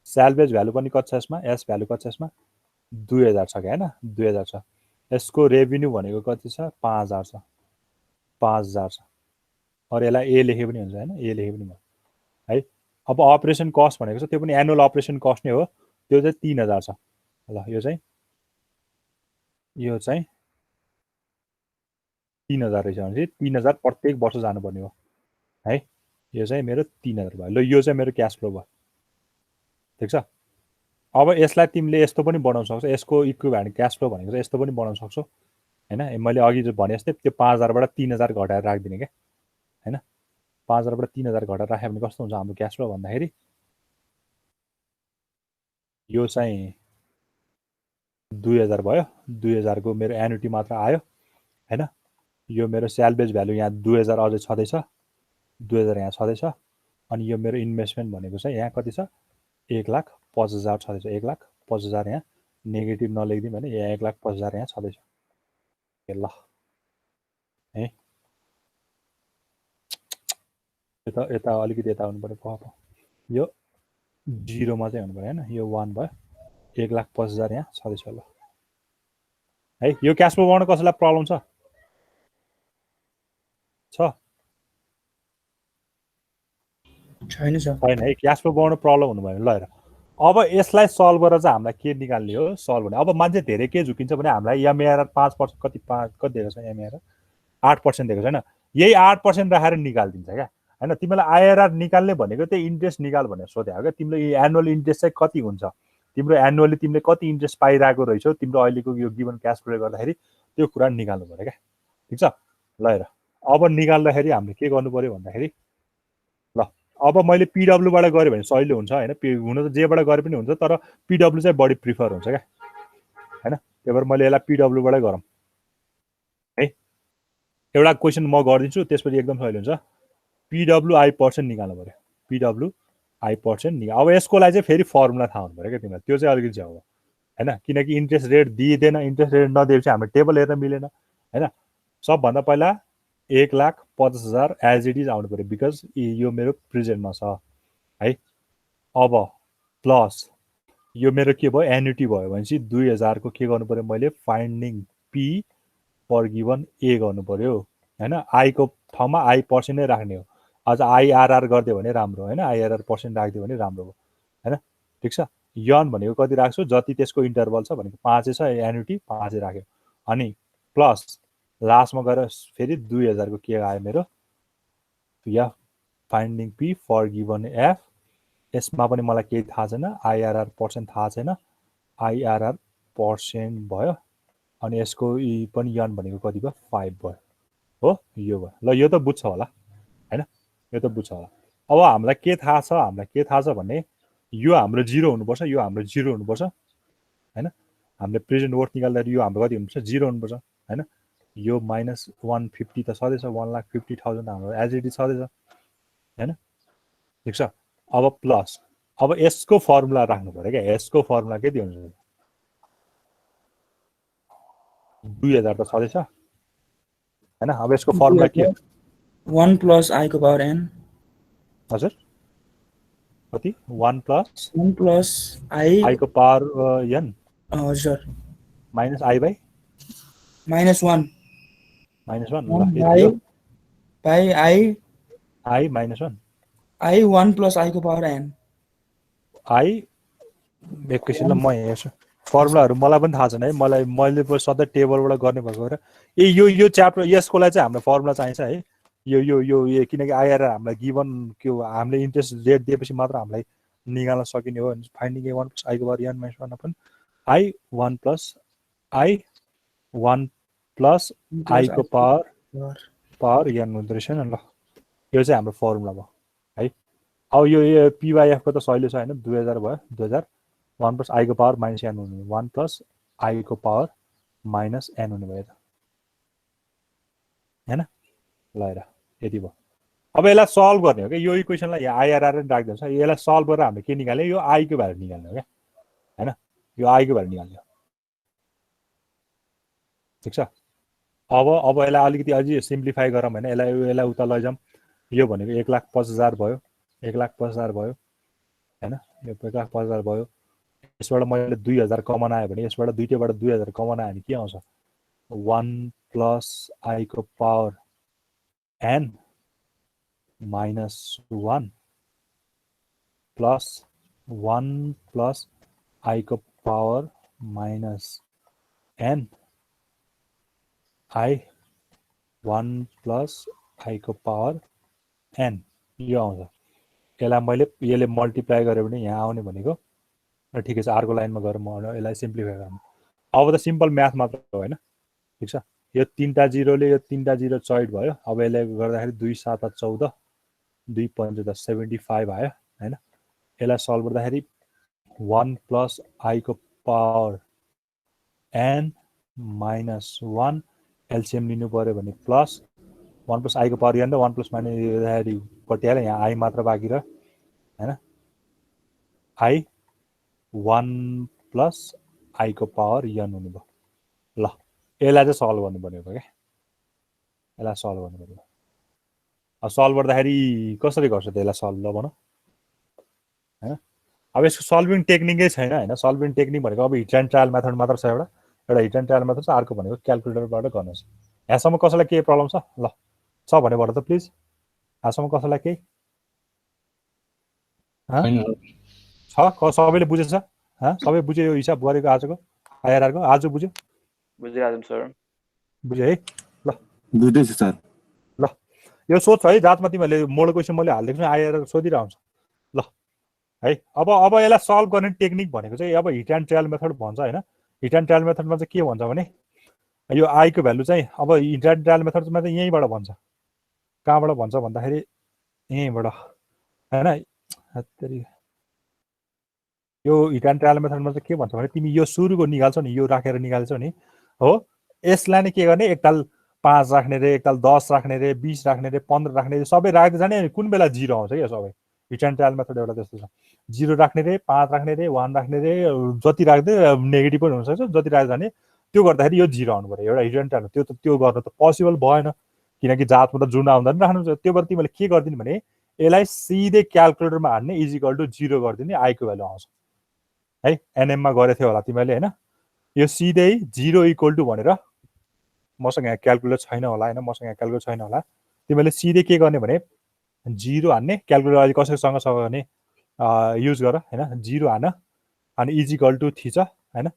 स्यालभेज भ्यालु पनि कति छ यसमा एस भ्यालु कति छ यसमा 2000 छ क्या हैन 2000 छ यसको रेभिन्यू भनेको कति छ 5000 छ 5000 छ अरु यसलाई ए लेखे पनि हुन्छ हैन ए लेखे पनि भयो है अब अपरेसन कस्ट भनेको छ त्यो पनि एनुअल अपरेसन कस्ट नै हो त्यो चाहिँ 3000 छ ल यो चाहिँ 3000 रहेछ भने 3000 प्रत्येक वर्ष जानुपर्ने हो है यो चाहिँ मेरो 3000 भयो ल यो चाहिँ मेरो क्याश फ्लो भयो ठीक छ अब यसलाई तिमीले यस्तो पनि बनाउन सक्छौ यसको इक्विभ्यालेन्ट क्याश फ्लो भनेको चाहिँ यस्तो पनि बनाउन सक्छौ हैन मैले अघि जो भने जस्तै त्यो 5000 बाट 3000 घटाएर राख्दिने के हैन 5000 बाट 3000 घटाएर राख्यो भने कस्तो हुन्छ हाम्रो क्याश फ्लो भन्दाखेरि यो चाहिँ 2000 भयो 2000 को मेरो एन्युटी मात्र आयो हैन यो मेरो स्यालभेज भ्यालु यहाँ 2000 अझै छदैछ 2000 यहाँ छदैछ अनि यो मेरो इन्भेस्टमेन्ट भनेको चाहिँ यहाँ कति छ 1,50,000 छदैछ 1,50,000 यहाँ नेगेटिभ नलेख्दिम भने यहाँ 1,50,000 यहाँ छदैछ ल है यता अलिकति यता आउनु पर्यो प यो 0 मा चाहिँ हुनु पर्यो हैन यो 1 भयो 1,50,000 यहाँ छदैछ ल है यो क्याश फ्लो बनाउन कसैलाई प्रब्लम छ छैन सर छैन है क्याश फ्लो बनाउन प्रब्लम हुनु भयो ल हेर अब यसलाई सल्भ गरेर चाहिँ हामीलाई के निकाल्ने हो सल्भ गर्ने अब मान्छे धेरै के झुकिन्छ भने हामीलाई एमएआर 5% कति दिएको छ एमएआर 8% दिएको छैन यही 8% राखेर निकाल्दिन्छ क्या हैन तिमीलाई आइआरआर निकाल्ने भनेको त्यही इन्ट्रेस्ट निकाल भनेर सोधे हो क्या तिमीले एनुअल इन्ट्रेस्ट चाहिँ कति हुन्छ तिम्रो एनुअली तिमीले कति इन्ट्रेस्ट पाइरहेको रहेछौ तिम्रो अहिलेको यो गिभन क्याश फ्लो गर्दाखेरि त्यो कुरा निकाल्नु पर्यो क्या ठीक छ ल हेर अब निकाल्दाखेरि हामीले के गर्नु पर्यो भन्दाखेरि ल अब मैले पिडब्ल्यू बाट गरे भने सजिलो हुन्छ हैन हुन त जेबाट गरे पनि हुन्छ तर पिडब्ल्यू चाहिँ बढी प्रिफर हुन्छ क्या हैन त्यही भएर मैले यसलाई पिडब्ल्यू बाटै गरौँ है एउटा क्वेशन म गर्दिन्छु त्यसपछि एकदम सजिलो हुन्छ पिडब्ल्यू आई पर्सेन्ट निकाल्नु पर्यो पिडब्ल्यू आई पर्सेन्ट निकाल अब यसको लागि चाहिँ फेरि फर्मुला थाहा हुनु पर्यो क्या तिमीलाई त्यो चाहिँ अलिकति झ्याउ हो हैन किनकि इन्ट्रेस्ट रेट दिइदैन इन्ट्रेस्ट रेट नदिएपछि हाम्रो टेबल हेर्न मिलेन हैन सबभन्दा पहिला 1,50,000 एज इट इज आउनु पर्यो बिकज यो मेरो प्रेजेन्टमा छ है अब प्लस यो मेरो के भयो एन्युटी भयो भनेपछि 2000 को के गर्नु पर्यो मैले फाइन्डिङ पी पर गिभन ए गर्नु पर्यो हैन आई को ठाउँमा आई पर्सेन्ट नै राख्ने हो अझ आइआरआर गरिदियो भने राम्रो हैन आइआरआर पर्सेन्ट राखिदियो भने राम्रो हो हैन ठीक छ यन भनेको कति राख्छु जति त्यसको इन्टरभल छ भनेको 5 छ एन्युटी 5 राख्यो अनि प्लस लास्टमा गएर फेरि 2000 को के आयो मेरो या finding P for given F यसमा पनि मलाई केही थाहा छैन आइआरआर पर्सेन्ट थाहा छैन आइआरआर पर्सेन्ट भयो अनि यसको पनि यन भनेको कति भयो 5 भयो हो यो भयो ल यो त बुझ्छ होला हैन यो त बुझ्छ होला अब हामीलाई के थाहा छ भने यो हाम्रो 0 हुनुपर्छ यो हाम्रो 0 हुनुपर्छ हैन हामीले प्रेजेन्ट वर्थ निकाल्दा यो हाम्रो कति हुनुपर्छ 0 हुनुपर्छ हैन यो माइनस 150 त छदैछ 1,50,000 हाम्रो एज इट इज छदैछ हैन ठीक छ अब प्लस अब यसको फर्मुला राख्नु पर्यो क्या यसको फर्मुला के दिन्छ 2000 त छदैछ हैन अब यसको फर्मुला के 1 प्लस आई को पावर n हजुर कति 1 प्लस आई को पावर n हजुर minus I by -1 -1 by I -1 I 1 plus I को पावर n आई एकैछिन म हेर्छु फर्मुलाहरु मलाई पनि थाहा छैन है मैले पनि सधैँ टेबलबाट गर्ने भएको भएर यो च्याप्टर यसको लागि चाहिँ हाम्रो फर्मुला चाहिन्छ है यो किनकि आइआरआर हामीलाई गिभन के हो हामीले इन्ट्रेस्ट रेट दिएपछि मात्र हामीलाई निकाल्न सकिने हो फाइन्डिङ ए 1 प्लस आई को power n -1 upon I 1 plus I 1 plus I को पावर n हुँदो रहेछ नि ल यो चाहिँ हाम्रो फर्मुला भयो है अब यो पीवाईएफ को त सजिलो छ हैन 2000 भयो 2000 1 प्लस आई को पावर माइनस n हुने 1 प्लस आई को पावर माइनस n हुने भयो त हैन ल हेर यति भयो अब यसलाई सल्भ गर्ने हो के यो इक्वेसनलाई यहाँ आइआरआर नि राख्दिन्छ यसलाई सल्भ गरेर हामीले के निकाल्ने यो आई को भ्यालु निकाल्ने हो के हैन यो आई को भ्यालु निकाल्ने हो ठीक छ अब यसलाई अलिकति अझै सिम्प्लिफाई गरौँ हैन यसलाई उता लैजाम यो भनेको 1,50,000 भयो, 1,50,000 भयो हैन, यो 1,50,000 भयो। यसबाट मैले 2,000 कमन आयो भने यसबाट दुईटैबाट 2,000 कमन आयो भने के आउँछ 1 + I को पावर n - 1 + 1 + I को पावर -n I 1 + I को पावर n यो आउँछ। यसलाई मैले यसले मल्टिप्लाई गर्यो भने यहाँ आउने भनेको र ठिकै छ, अर्को लाइनमा गएर म यसलाई सिम्प्लिफाई गर्नु। अब त सिम्पल म्याथ मात्र हो हैन, ठिक छ। यो तीनटा जिरोले यो तीनटा जिरो चॉइड भयो। अब यसले गर्दाखेरि 2 × 7 = 14, 2 × 5 = 75 आयो हैन। यसलाई सल्भ गर्दाखेरि 1 + I को पावर n - 1 एलसीएम लिनु पर्यो भने प्लस 1 + I को पावर n र 1 + -, कटिहाल्यो, यहाँ I मात्र बाँकी रह्यो हैन। I 1 + I को पावर n हुने भयो। ल यसलाई चाहिँ सल्भ गर्नु पर्ने भयो क्या, यसलाई सल्भ गर्नु पर्यो। अब सल्भ गर्दाखेरि कसरी गर्छ त यसलाई सल्भ ल भन हैन। अब यसको सल्भिङ टेक्निकै छैन हैन। सल्भिङ टेक्निक भनेको अब हिट एन्ड ट्रायल मेथड मात्र छ, एउटा हिट एन्ड ट्रायल मेथड छ, अर्को भनेको क्याल्कुलेटरबाट गर्नुहोस्। यहाँसम्म कसैलाई केही प्रब्लम छ? ल छ भने भन त प्लिज। यहाँसम्म कसैलाई केही छ? सबैले बुझेछ? सबै बुझ्यो यो हिसाब गरेको आजको आइआरआरको? आज बुझ्यो? बुझिरहेछौँ सर। बुझ्यो है? ल बुझ्दैछु सर। ल यो सोध्छ है, जातमा तिमीहरूले मोडल क्वेसन मैले हालिदिएको छु, आइआरआर सोधिरहन्छ। ल है, अब यसलाई सल्भ गर्ने टेक्निक भनेको चाहिँ अब हिट एन्ड ट्रायल मेथड भन्छ हैन। हिट एन्ड ट्रायल मेथडमा चाहिँ के भन्छ भने यो आई को भ्यालु चाहिँ अब हिट एन्ड ट्रायल मेथडमा चाहिँ यहीँबाट भन्छ। कहाँबाट भन्छ भन्दाखेरि यहीँबाट हैन। यो हिट एन्ड ट्रायल मेथडमा चाहिँ के भन्छ भने तिमी यो सुरुको निकाल्छौ नि, यो राखेर निकाल्छौ नि हो, यसलाई नै के गर्ने, एकताल 5 राख्ने रे, एकताल 10 राख्ने रे, 20 राख्ने रे, 15 राख्ने रे, सबै राख्दै जाने। अनि कुन बेला 0 आउँछ क्या सबै। हिट एन्ड ट्रायल मेथड एउटा त्यस्तो छ। 0 राख्ने रे, 5 राख्ने रे, 1 राख्ने रे, जति राख्दै नेगेटिभ पनि हुनसक्छ, जति राख्दै जाने। त्यो गर्दाखेरि यो 0 आउनु पर्यो एउटा हिट एन्ड ट्रायल। त्यो गर्न त पोसिबल भएन, किनकि जातमा त जुन आउँदा नि राख्नु छ। त्यो भएर तिमीले के गरिदिने भने यसलाई सिधै क्याल्कुलेटरमा हान्ने, = 0 गरिदिने, आई को भ्यालु आउँछ है। एनएममा गरेको थियो होला तिमीले हैन। यो सिधै 0 = भनेर, मसँग यहाँ क्याल्कुलेटर छैन होला हैन, मसँग यहाँ क्याल्कुलेटर छैन होला। तिमीले सिधै के गर्ने भने 0 हान्ने, क्याल्कुलेटर अहिले कसैसँग छ भने युज गर हैन। 0 हान अनि = थिच हैन,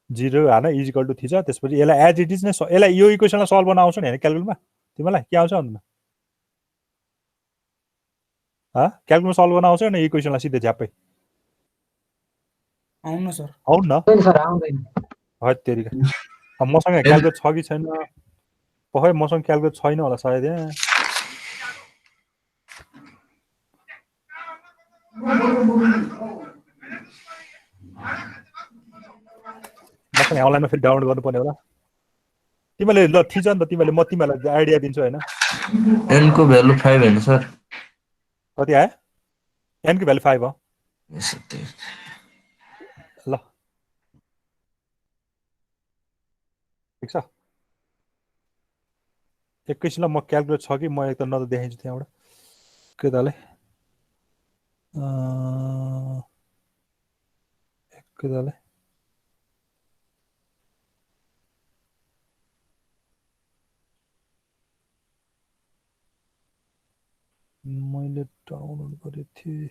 0 हान = थिच। त्यसपछि यसलाई एज इट इज नै यसलाई यो इक्वेसनलाई सल्भ गर्न आउँछ नि हैन क्याल्कुलेटरमा? तिमीलाई के आउँछ भन्नु? क्याल्कुलेटर सल्भ गर्न आउँछ नि इक्वेसनलाई सिधै झ्याप्पै? आउन सर। आउन न सर आउँदैन। हत्तेरिका। अब मसँग क्याल्कुलेटर छ कि छैन? पखै मसँग क्याल्कुलेटर छैन होला सायद यहाँ। मसँग अनलाइनमा फेरि डाउनलोड गर्नुपर्ने होला। तिमीले ल थिच नि त, तिमीले म तिमीहरूलाई आइडिया दिन्छु हैन। n को भ्यालु 5 हैन सर? कति आयो? n को भ्यालु 5 हो। ल ठिक छ। एकैछिनलाई म क्याल्कुलेट छ कि म एक त न त देखाइदिन्छु त्यहाँबाट के ताले के ताले मैले डाउनलोड गरेको थिएँ।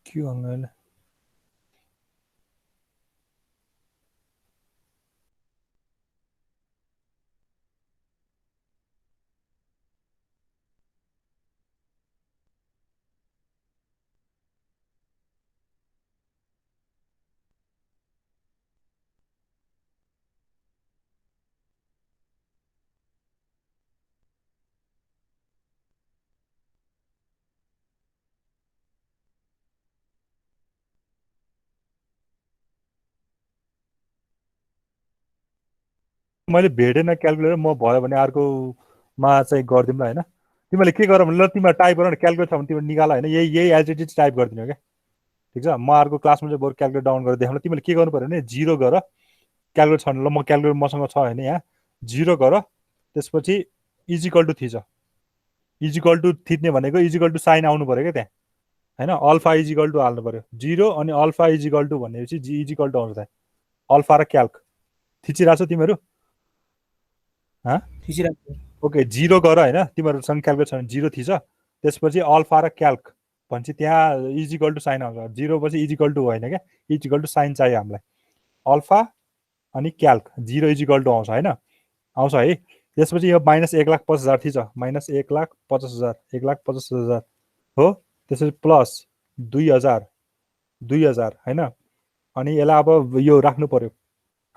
के गर्नु अहिले? मैले भेटेन क्याल्कुलेटर, म भयो भने अर्कोमा चाहिँ गरिदिउँला होइन। तिमीले के गर भने ल तिमीलाई टाइप गर न, क्याल्कुलेटर छ भने तिमीले निकाल होइन, यही एज इट इज टाइप गरिदिनु क्या, ठिक छ। म अर्को क्लासमा चाहिँ बरु क्याल्कुलेटर डाउन गरेर देखाउनु। तिमीले के गर्नु पऱ्यो भने 0 गर, क्याल्कुलेटर छ भने ल म क्याल्कुलेटर मसँग छ होइन, यहाँ 0 गर, त्यसपछि इजिकल टु थिच। इजिकल टु थिच्ने भनेको इजिकल टु साइन आउनु पऱ्यो क्या त्यहाँ होइन, अल्फा इजिकल टु हाल्नु पऱ्यो 0 अनि अल्फा इजिकल टु भनेपछि जी इजिकल टु आउँछ त्यहाँ। अल्फा र क्याल्क थिचिरहेको छौ तिमीहरू? ओके 0 गर होइन, तिमीहरूसँग क्याल्कुलेट छ भने 0 थिच, त्यसपछि अल्फा र क्याल्क भनेपछि त्यहाँ इजिकल टु साइन आउँछ। 0 पछि इजिकल टु होइन क्या, इजिकल टु साइन चाहियो हामीलाई। अल्फा अनि क्याल्क 0 इजिकल टु आउँछ होइन, आउँछ है। त्यसपछि यो माइनस 1,50,000 थिच, माइनस 1,50,000, 1,50,000 हो। त्यसपछि प्लस 2,000 होइन, अनि यसलाई अब यो राख्नु पर्यो,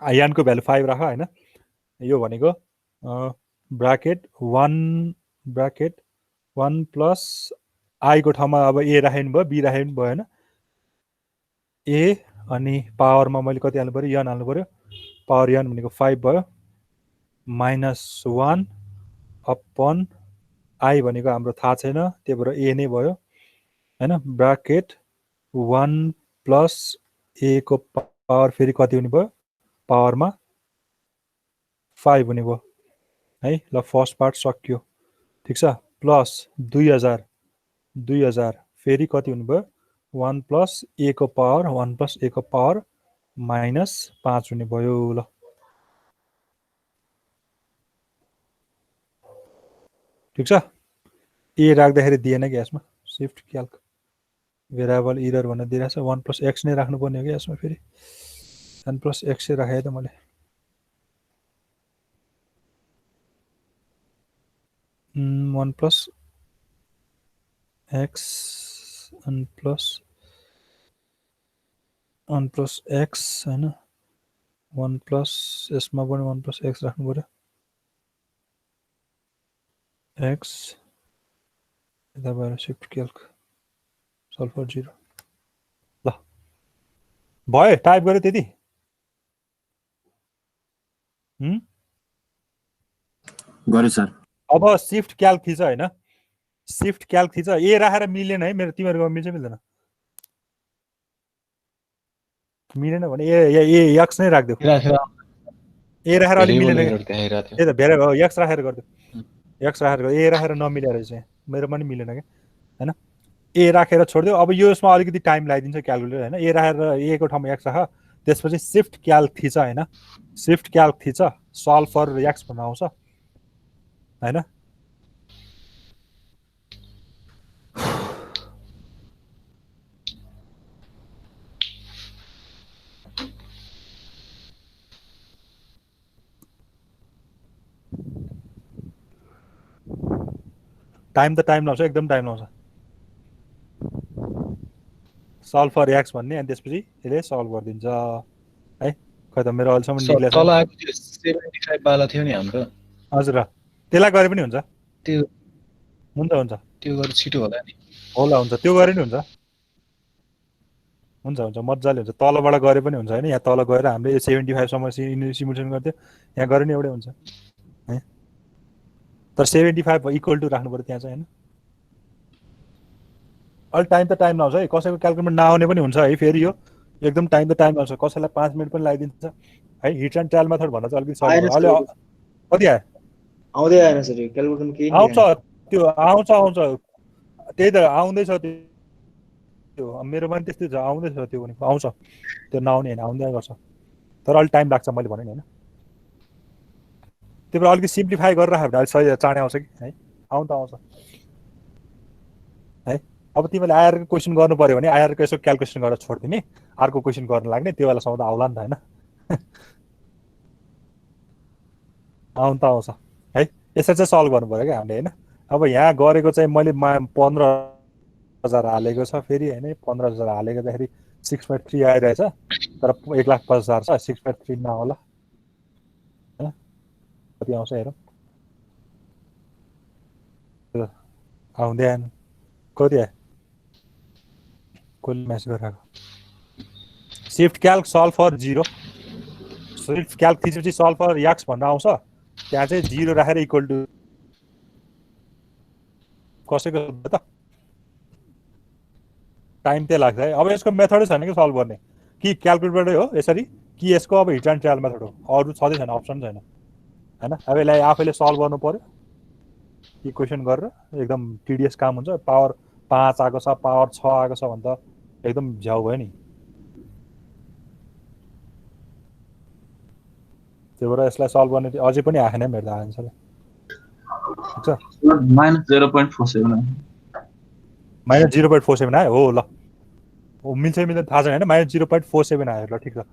यानको भ्यालु 5 राख होइन। यो भनेको ब्राकेट 1 प्लस आईको ठाउँमा अब ए राख्नु भयो, बी राख्नु भयो होइन। ए अनि पावरमा मैले कति हाल्नु पऱ्यो, यन हाल्नु पऱ्यो। पावर यन भनेको 5 भयो, -1 अपन आई भनेको हाम्रो थाहा छैन, त्यही भएर ए नै भयो होइन। ब्राकेट 1 प्लस ए को पावर फेरि कति हुने भयो, पावरमा 5 हुने भयो है। ल फर्स्ट पार्ट सक्यो, ठिक छ। प्लस 2,000 फेरि कति हुने भयो, 1 प्लस ए को पावर, 1 प्लस ए को पावर -5 हुने भयो। ल ठिक छ। ए राख्दाखेरि दिएन कि यसमा, सिफ्ट क्याल्क भेरिएबल इरर भनेर दिइरहेछ। 1 प्लस एक्स नै राख्नुपर्ने हो कि यसमा, फेरि 1 प्लस एक्स राखेँ त मैले। वन प्लस एक्स एक्स होइन, 1 प्लस यसमा पनि 1 प्लस एक्स राख्नु पऱ्यो, एक्स यता भएर सिफ्ट क्याल्क सल्भ फर 0। ल भयो, टाइप गर्यो त्यति। गरे सर। अब सिफ्ट क्याल्क थिच होइन, सिफ्ट क्याल्क थिच। ए राखेर मिलेन है मेरो, तिमीहरूको मिल्छ मिल्दैन? मिलेन भने ए एक्स नै राखिदेऊ। ए राखेर अलिक मिलेन, त्यही त भेरे एक्स राखेर गरिदियो, एक्स राखेर ए राखेर नमिलेर चाहिँ मेरो पनि मिलेन क्या होइन। ए राखेर छोडिदियो। अब यो यसमा अलिकति टाइम लगाइदिन्छ क्याल्कुलेटर होइन। ए राखेर ए को ठाउँमा एक्स राख, त्यसपछि सिफ्ट क्याल्क थिच होइन, सिफ्ट क्याल्क थिच सल्भ फर एक्स भन्नु आउँछ होइन। टाइम त टाइम लाउँछ, एकदम टाइम लाउँछ सल्भ फर एक्स भन्ने, अनि त्यसपछि यसले सल्भ गरिदिन्छ है। खै त मेरो अहिलेसम्म निक्लेछ। तल आएको त्यो 75 वाला थियो नि हाम्रो। हजुर, त्यसलाई गरे पनि हुन्छ, त्यो हुन्छ त्यो गरे छिटो होला नि। होला, हुन्छ त्यो गरे नि हुन्छ मजाले हुन्छ। तलबाट गरे पनि हुन्छ होइन, यहाँ तल गएर हामीले 75 सम्म सिमुलेसन गर्थ्यो, यहाँ गरे नि एउटै हुन्छ है। तर 75 इक्वल टु राख्नु पऱ्यो त्यहाँ चाहिँ होइन। अलि टाइम त टाइम लाउँछ है, कसैको क्याल्कुलेटर नआउने पनि हुन्छ है। फेरि यो एकदम टाइम त टाइम लाउँछ, कसैलाई 5 मिनट पनि लगाइदिन्छ है। हिट एन्ड ट्रायल मेथड भन्दा चाहिँ अलिकति सजिलो। अहिले कति आयो? आउँदै आएन सर, क्याल्कुलेटरमा केही आउँछ, त्यो आउँछ त्यही त आउँदैछ त्यो मेरोमा पनि त्यस्तै छ, आउँदैछ त्यो भनेको आउँछ, त्यो नआउने होइन, आउँदै गर्छ, तर अलिक टाइम लाग्छ मैले भने नि होइन। त्यो भएर अलिकति सिम्प्लिफाई गरेर राख्यो भने अलिक सही चाँडै आउँछ कि है, आउँछ है। अब तिमीले आइआरको क्वेसन गर्नु पऱ्यो भने आइआरको यसो क्यालकुलेसन गरेर छोडिदिने, अर्को क्वेसन गर्न लाग्ने, त्यो बेलासम्म त आउला नि त होइन। आउँछ है। यसरी चाहिँ सल्भ गर्नु पऱ्यो क्या हामीले होइन। अब यहाँ गरेको चाहिँ मैले 15,000 हालेको छ फेरि होइन, 15,000 हालेकोदाखेरि 6.3 आइरहेछ, तर 1,50,000 छ, 6.3 नहोला होइन। कति आउँछ हेरौँ, आउँदै आएन, कति आयो, कसले म्याच गरिरहेको। सिफ्ट क्याल्क सल्भ फर 0, सिर्फ क्याल्क थिचेपछि सल्भ फर एक्स भनेर आउँछ, त्यहाँ चाहिँ 0 राखेर इक्वल टु कसैको त टाइम त्यही लाग्छ है। अब यसको मेथडै छैन कि सल्भ गर्ने, कि क्यालकुलेटरबाटै हो यसरी, कि यसको अब हिट एन्ड ट्रायल मेथड हो, अरू छँदै छैन, अप्सन छैन होइन। अब यसलाई आफैले सल्भ गर्नु पर्यो इक्वेसन गरेर, एकदम टिडिएस काम हुन्छ। पावर 5 आएको छ, पावर 6 आएको छ भने त एकदम झ्याउ भयो नि। त्यही भएर यसलाई सल्भ गर्ने अझै पनि आएन मेरो त आन्सर। ठिक छ, -0.47 -0.47 आयो हो। ल मिल्छ मिल्दैन थाहा छैन होइन, -0.47 आयो। ल ठिक छ,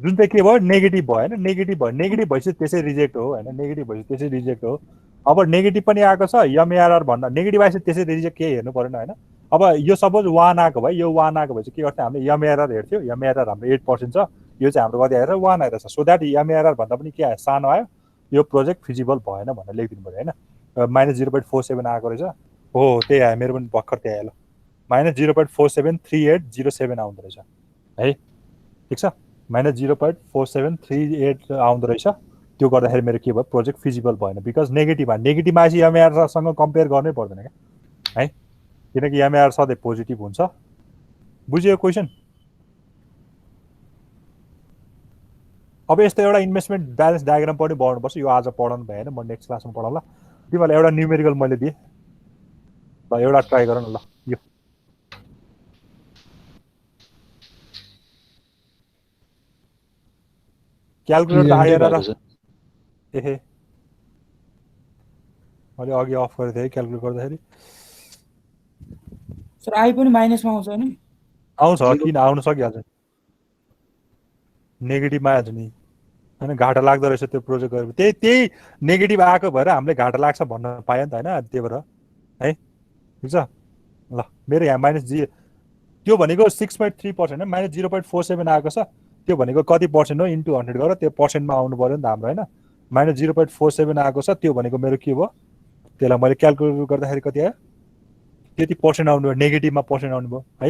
जुन चाहिँ के भयो नेगेटिभ भयो होइन, नेगेटिभ भयो, नेगेटिभ भएपछि त्यसै रिजेक्ट हो होइन, नेगेटिभ भएपछि त्यसै रिजेक्ट हो। अब नेगेटिभ पनि आएको छ, एमएआरआर भन्दा नेगेटिभ आएपछि त्यसै रिजेक्ट केही हेर्नु परेन होइन। अब यो सपोज 1 आएको भयो, यो 1 आएको भएपछि के गर्थ्यो हामीले, एमएआरआर हेर्थ्यो, एमएआरआर हाम्रो 8% छ, यो चाहिँ हाम्रो कति आएर 1 आइरहेछ। सो द्याट एमएआरआर भन्दा पनि के आयो, सानो आयो, यो प्रोजेक्ट फिजिबल भएन भनेर लेखिदिनु पऱ्यो होइन। -0.47 आएको रहेछ हो, त्यही आयो मेरो पनि भर्खर त्यही आयो। ल -0.473807 आउँदो रहेछ है। ठिक छ, -0.4738 आउँदो रहेछ। त्यो गर्दाखेरि मेरो के भयो, प्रोजेक्ट फिजिबल भएन, बिकज नेगेटिभ आयो। नेगेटिभ आएपछि एमएआरसँग कम्पेयर गर्नै पर्दैन क्या है, किनकि एमएआर सधैँ पोजिटिभ हुन्छ। बुझ्यो क्वेसन? अब यस्तो एउटा इन्भेस्टमेन्ट ब्यालेन्स डायग्राम पनि बनाउनुपर्छ, यो आज पढाउनु भएन, म नेक्स्ट क्लासमा पढाउँला। तिमीहरूलाई एउटा न्युमेरिकल मैले दिएँ, ल एउटा ट्राई गर न। ल यो क्यालकुलेटर आइआरआर एहे मैले अघि अफ गरेको थिएँ क्यालकुलेट गर्दाखेरि। सर आई पनि माइनसमा आउँछ नि? आउँछ, किन आउन सकिहाल्छ, नेगेटिभमा आएछ नि होइन, घाटा लाग्दो रहेछ त्यो प्रोजेक्ट गरेर। त्यही नेगेटिभ आएको भएर हामीले घाटा लाग्छ भन्न पायो नि त होइन, त्यही भएर है। ठिक छ, ल मेरो यहाँ -0 त्यो भनेको 6.3% -0.47 आएको छ, त्यो भनेको कति पर्सेन्ट हो, इन्टु 100 गरेर त्यो पर्सेन्टमा आउनु पऱ्यो नि त हाम्रो होइन। -0.47 आएको छ, त्यो भनेको मेरो के भयो, त्यसलाई मैले क्यालकुलेट गर्दाखेरि कति आयो, त्यति पर्सेन्ट आउनु भयो, नेगेटिभमा पर्सेन्ट आउनु भयो है।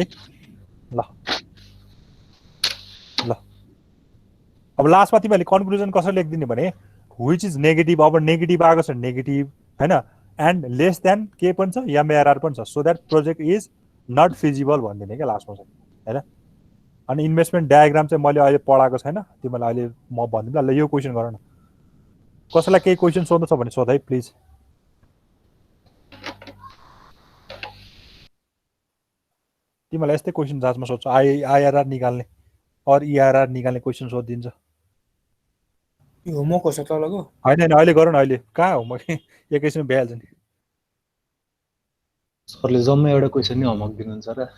ल ल अब लास्टमा तिमीहरूले कन्क्लुजन कसरी लेखिदिने भने, विच इज नेगेटिभ। अब नेगेटिभ आएको छ नेगेटिभ होइन, एन्ड लेस देन के पनि छ, एमएआरआर पनि छ, so that project is not feasible भनिदिने क्या लास्टमा चाहिँ होइन। अनि इन्भेस्टमेन्ट डायग्राम चाहिँ मैले अहिले पढाएको छैन, तिमीलाई अहिले म भनिदिनु। ल यो क्वेसन गर न, कसैलाई केही क्वेसन सोध्नु छ भने सोध है प्लिज। तिमीलाई यस्तै क्वेसन जाँचमा सोध्छ, आइआरआर निकाल्ने और इआरआर निकाल्ने क्वेसन सोधिदिन्छ। यो होमवर्क हो सर तलको? होइन अहिले गर न, अहिले कहाँ हो, म एकैछिन भइहाल्छ नि। सरले जम्मा एउटा क्वेसन नै होमवर्क दिनुहुन्छ र?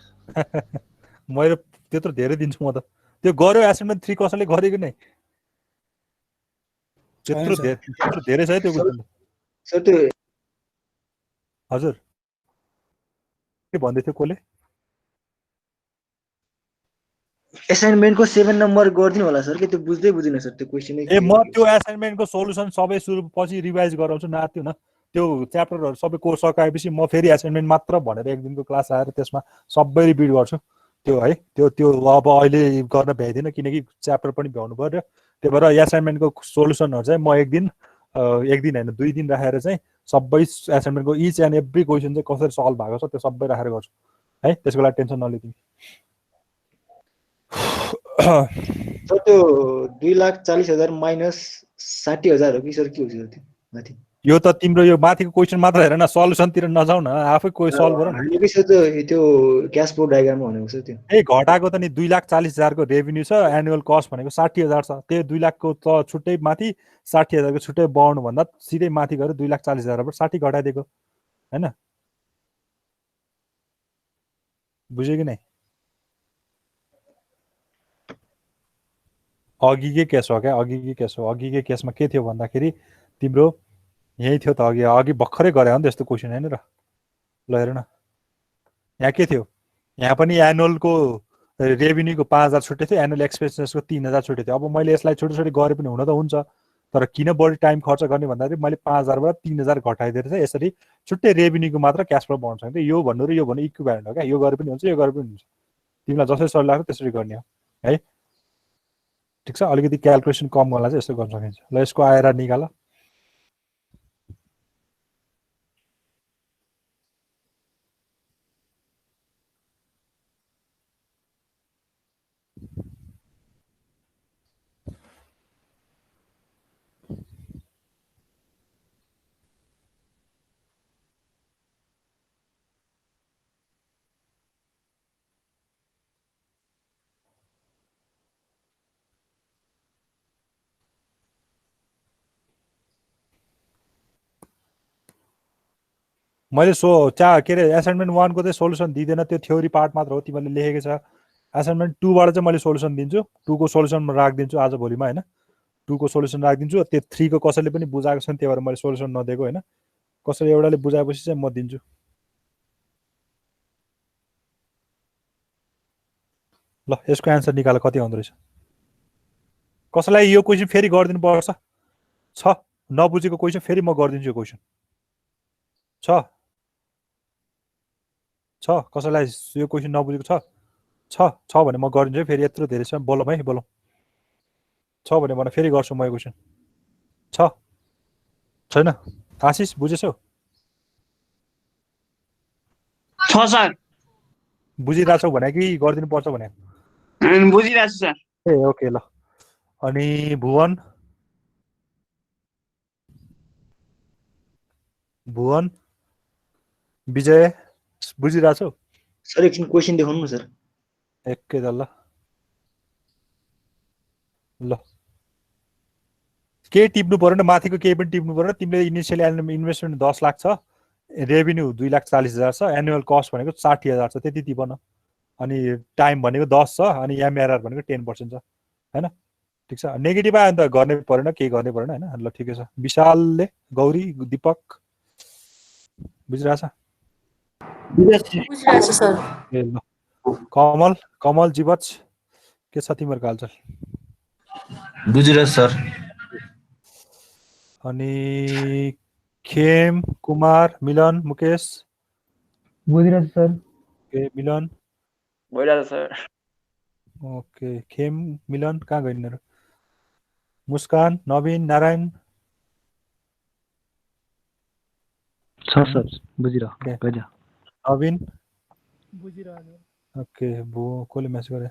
मैले त्यत्रो धेरै दिन्छु म त। त्यो गर्यो एसाइनमेन्ट 3 कसैले गरेको नै, त्यत्रो धेरै छ है त्यो क्वेसन। सर त्यो हजुर के भन्दै थियो कसले? एसाइनमेन्टको 7 नम्बर गरिदिनु होला सर, के त्यो बुझ्दै बुझिन सर त्यो क्वेसन। ए म त्यो एसाइनमेन्टको सोलुसन सबै सुरु पछि रिभाइज गराउँछु, नाथ्यो न त्यो च्याप्टरहरू सबै कोर्स सकाएपछि म फेरि एसाइनमेन्ट मात्र भनेर एक दिनको क्लास आएर त्यसमा सबै रिपिट गर्छु त्यो है। त्यो अब अहिले गर्न भ्याइदिनँ किनकि च्याप्टर पनि भ्याउनु पर्यो। त्यही भएर एसाइनमेन्टको सोलुसनहरू चाहिँ म एक दिन होइन 2 दिन राखेर चाहिँ सबै एसाइनमेन्टको इच एन्ड एभ्री क्वेसन चाहिँ कसरी सल्भ भएको छ त्यो सबै राखेर गर्छु है, त्यसको लागि टेन्सन नलिदिनु। सर त्यो 2,40,000 माइनस 60,000 हो कि सर, के हो त्यो माथि? यो त तिम्रो यो माथिको क्वेसन मात्र हेर न, सल्युसनतिर नजाउ न, आफै कोही सल्भ गर न। त्यो क्याश फ्लो डायग्राम भनेको सर त्यो ए घटाको त नि 2,40,000 को रेभेन्यू छ, एनुअल कस्ट भनेको 60,000 छ, त्यो 2 लाख को त छुट्टै माथि 60,000 को छुट्टै बढ्नु भन्दा सिधै माथि गएर 2,40,000 बाट 60 घटाइदिएको हैन, बुझ्यो कि नै? अघिकै केस हो क्या, अघिकै केस हो। अघिकै केसमा के थियो भन्दाखेरि तिम्रो यही थियो त, अघि भर्खरै गरे हो नि त्यस्तो क्वेसन हैन र। ल हेर न, यहाँ के थियो, यहाँ पनि एनुअलको रेभेन्यूको 5,000 छुट्टै थियो, एनुअल एक्सपेन्सेसको 3,000 छुट्टै थियो। अब मैले यसलाई छोटो छोटो गरे पनि हुन त हुन्छ, तर किन बढी टाइम खर्च गर्ने भन्दाखेरि मैले 5,000 बाट 3,000 घटाइदिएर चाहिँ यसरी छुट्टै रेभेन्यूको मात्र क्यास फ्लो बनाउन सक्थेँ। यो भन्नु र यो भन्नु इक्विभ्यालेन्ट हो क्या, यो गरे पनि हुन्छ, यो गरे पनि हुन्छ, तिमीलाई जसरी सजिलो लाग्छ त्यसरी गर्ने हो है। ठिक छ अलिकति क्याल्कुलेसन कम गर्नलाई चाहिँ यस्तो गर्न सकिन्छ ल यसको आएर निकाल मैले के अरे एसाइनमेन्ट 1 को चाहिँ सोलुसन दिँदैन त्यो थ्योरी पार्ट मात्र हो तिमीले लेखेको छ एसाइनमेन्ट 2 बाट चाहिँ मैले सोलुसन दिन्छु 2 को सोलुसन राखिदिन्छु आज भोलिमा हैन 2 को सोलुसन राखिदिन्छु त्यो 3 को कसैले पनि बुझाएको छैन त्यही भएर मैले सोलुसन नदिएको हैन कसैले एउटाले बुझाएपछि चाहिँ म दिन्छु ल यसको आन्सर निकाल कति आउँदो रहेछ कसैलाई यो क्वेशन फेरि गरिदिनु पर्छ छ नबुझेको क्वेशन फेरि म गरिदिन्छु यो क्वेशन छ कसैलाई यो क्वेशन नबुझेको छ भने म गरिदिन्छु फेरि यत्रो धेरै छ बोलौँ है बोलौँ छ भने मलाई फेरि गर्छु म यो क्वेशन छैन आशिष बुझेछौ छ सर बुझिरहेछौ भने कि गरिदिनु पर्छ भने बुझिरहेछु सर ए ओके ल अनि भुवन विजय बुझिरहेछौ सर एकछिन क्वेसन देखाउनु न सर एकैताल ल के टिप्नु पर्यो माथिको केही पनि टिप्नु पर्यो तिमीले इनिशियल इन्भेस्टमेन्ट 10 लाख छ रेभेन्यू 2,40,000 छ एनुअल कस्ट भनेको 60,000 छ त्यति टिपन अनि टाइम भनेको 10 छ अनि एमआरआर भनेको 10% छ हैन ठीक छ नेगेटिभ आयो भने त गर्ने परेन केही गर्ने परेन हैन ल ठिकै छ विशालले गौरी दीपक बुझिरहेछ बुझिरहेछु सर ए ल कमल जीवच के छ तिम्रो हालचाल बुझिरहेछ सर अनि खेम कुमार मिलन मुकेश बुझिरहेछु सर ओके मिलन भइरहेछ सर ओके खेम मिलन कहाँ गए यिनीहरू मुस्कान नवीन नारायण छ सर बुझिरह गइजा नवीन बुझिरहेको ओके कसले मेसेज गरे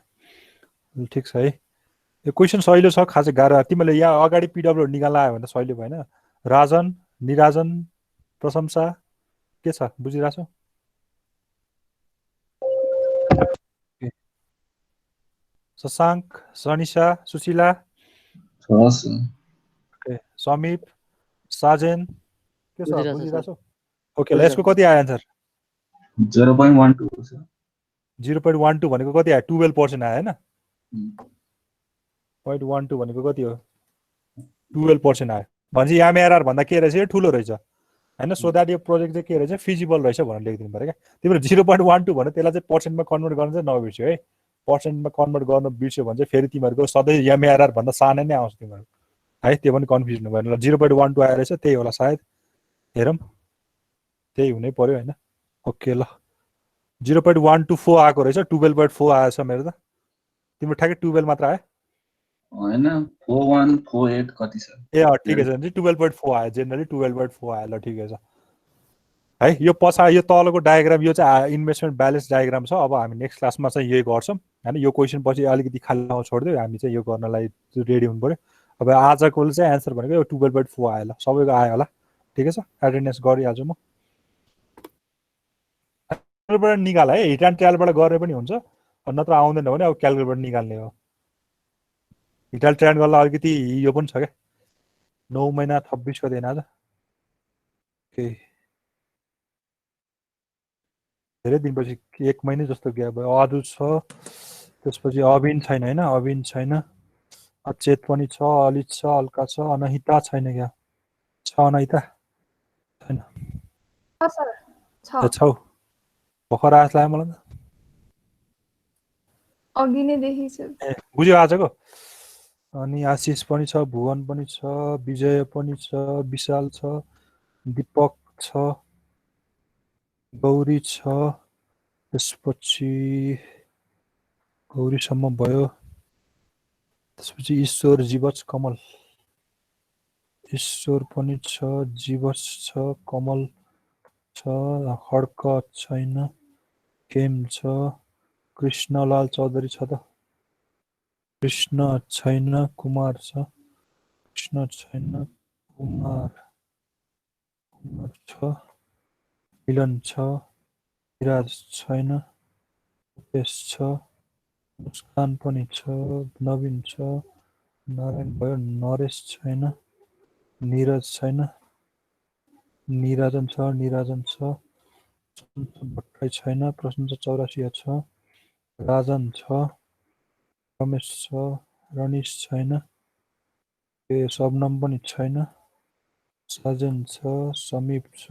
ल ठिक छ है यो क्वेसन सहिलो छ खासै गाह्रो तिमीले यहाँ अगाडि पिडब्ल्यू निकाल्न आयो भने त सहिलो भएन राजन निराजन प्रशंसा के छ बुझिरहेछौ शशाङ्क सनिषा सुशीला ओके समीप साजेन के छ बुझिरहेछु, बुझिरहेछौ ओके ल यसको कति आयो आन्सर 0.12 सर 0.12 भनेको कति आयो 12% आयो हैन 0.12 भनेको कति हो 12% आयो भनेपछि एमआरआर भन्दा के रहेछ यो ठुलो रहेछ हैन सो दैट यो प्रोजेक्ट चाहिँ के रहेछ फिजिबल रहेछ भनेर लेखिदिनु पर्यो क्या तिम्रो 0.12 भने त्यसलाई चाहिँ पर्सेन्टमा कन्भर्ट गर्न चाहिँ नबिर्स्यो है पर्सेन्टमा कन्भर्ट गर्न बिर्स्यो भने चाहिँ फेरि तिमीहरूको सधैँ एमआरआर भन्दा सानो नै आउँछ तिमीहरू है त्यो पनि कन्फ्युजन भएन ल 0.12 आएर रहेछ त्यही होला सायद हेरौँ त्यही हुनै पर्यो हैन ओके ल 0.124 आएको रहेछ 12.4 आएछ मेरो त तिम्रो ठ्याक्कै 12 मात्र आयो हैन 4148 कति छ ए ठिकै छ भने 12.4 आयो जेनरली 12.4 आयो ल ठिकै छ है यो पछाडि यो तलको डायग्राम यो चाहिँ इन्भेस्टमेन्ट ब्यालेन्स डायग्राम छ अब हामी नेक्स्ट क्लासमा चाहिँ यही गर्छौँ हैन यो क्वेसन पछि अलिकति खाली ठाउँ छोडिदियो हामी चाहिँ यो गर्नलाई रेडी हुनु पर्यो अब आजको चाहिँ एन्सर भनेको यो 12.4 आयो ल सबैको आयो होला ठिकै छ एटेन्डेन्स गरिहाल्छु म क्यालकुलेटरबाट निकाल है हिट एन्ड ट्रायलबाट गरे पनि हुन्छ नत्र आउँदैन भने अब क्यालकुलेटरबाट निकाल्ने हो हिट एन्ड ट्रायल गर्दा अलिकति यो पनि छ क्या 9 महिना 26 को दिन आज ओके धेरै दिनपछि 1 महिना जस्तो ग्याप भयो अरू छ त्यसपछि अबिन छैन हैन अबिन छैन अचेत पनि छ अलित छ अल्का छ अनहिता छैन क्या छ अनहिता छैन सर छ छौ भर्खर आस लाग्यो मलाई त अघि नै देखिछु ए बुझ्यो आजको अनि आशिष पनि छ भुवन पनि छ विजय पनि छ विशाल छ दीपक छ गौरी छ त्यसपछि गौरीसम्म भयो त्यसपछि ईश्वर जीवच कमल ईश्वर पनि छ जीवच छ कमल छ खड्क छैन केम छ कृष्णलाल चौधरी छ त कृष्ण छैन कुमार छ कृष्ण छैन कुमार छ मिलन छ विराज छैन उपेश छ मुस्कान पनि छ नवीन छ नारायण भयो नरेश छैन निरज छैन निराजन छ भट्टराई छैन प्रश्न 84 छ राजन छ रमेश छ रनिश छैन शबनम पनि छैन सजन छ समीप छ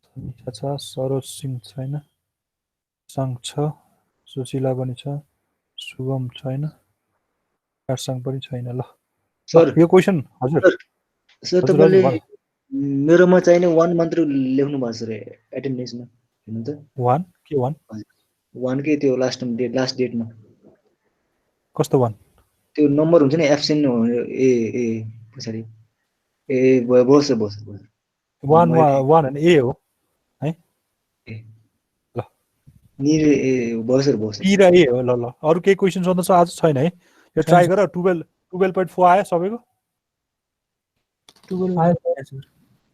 समीक्षा छ सरोज सिंह छैन साङ छ सुशीला पनि छ शुभम छैन कारसाङ पनि छैन ल सर यो क्वेशन हजुर सर हजुर, तपाईँले हजुर, मेरोमा चाहिने 1 मात्र लेख्नु भएको छ रे एटेन्डेन्समा हेर्नु त वान के वान 1 के त्यो लास्ट डेटमा कस्तो वान त्यो नम्बर हुन्छ नि एब्सेन्ट ए ए पछाडि ए बस वान वान होइन ए हो निर ए बस पी र ए हो ल ल अरू केही क्वेसन सोध्नु छ आज छैन है यो ट्राई गर 12.4 आयो सबैको 12 आयो सर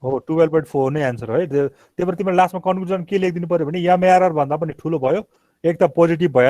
हो 12.4 नै एन्सर है त्यही भएर तिमीले लास्टमा कन्क्लुजन के लेखिदिनु पर्यो भने एमआरआर भन्दा पनि ठुलो भयो एक त पोजिटिभ भइहाल्यो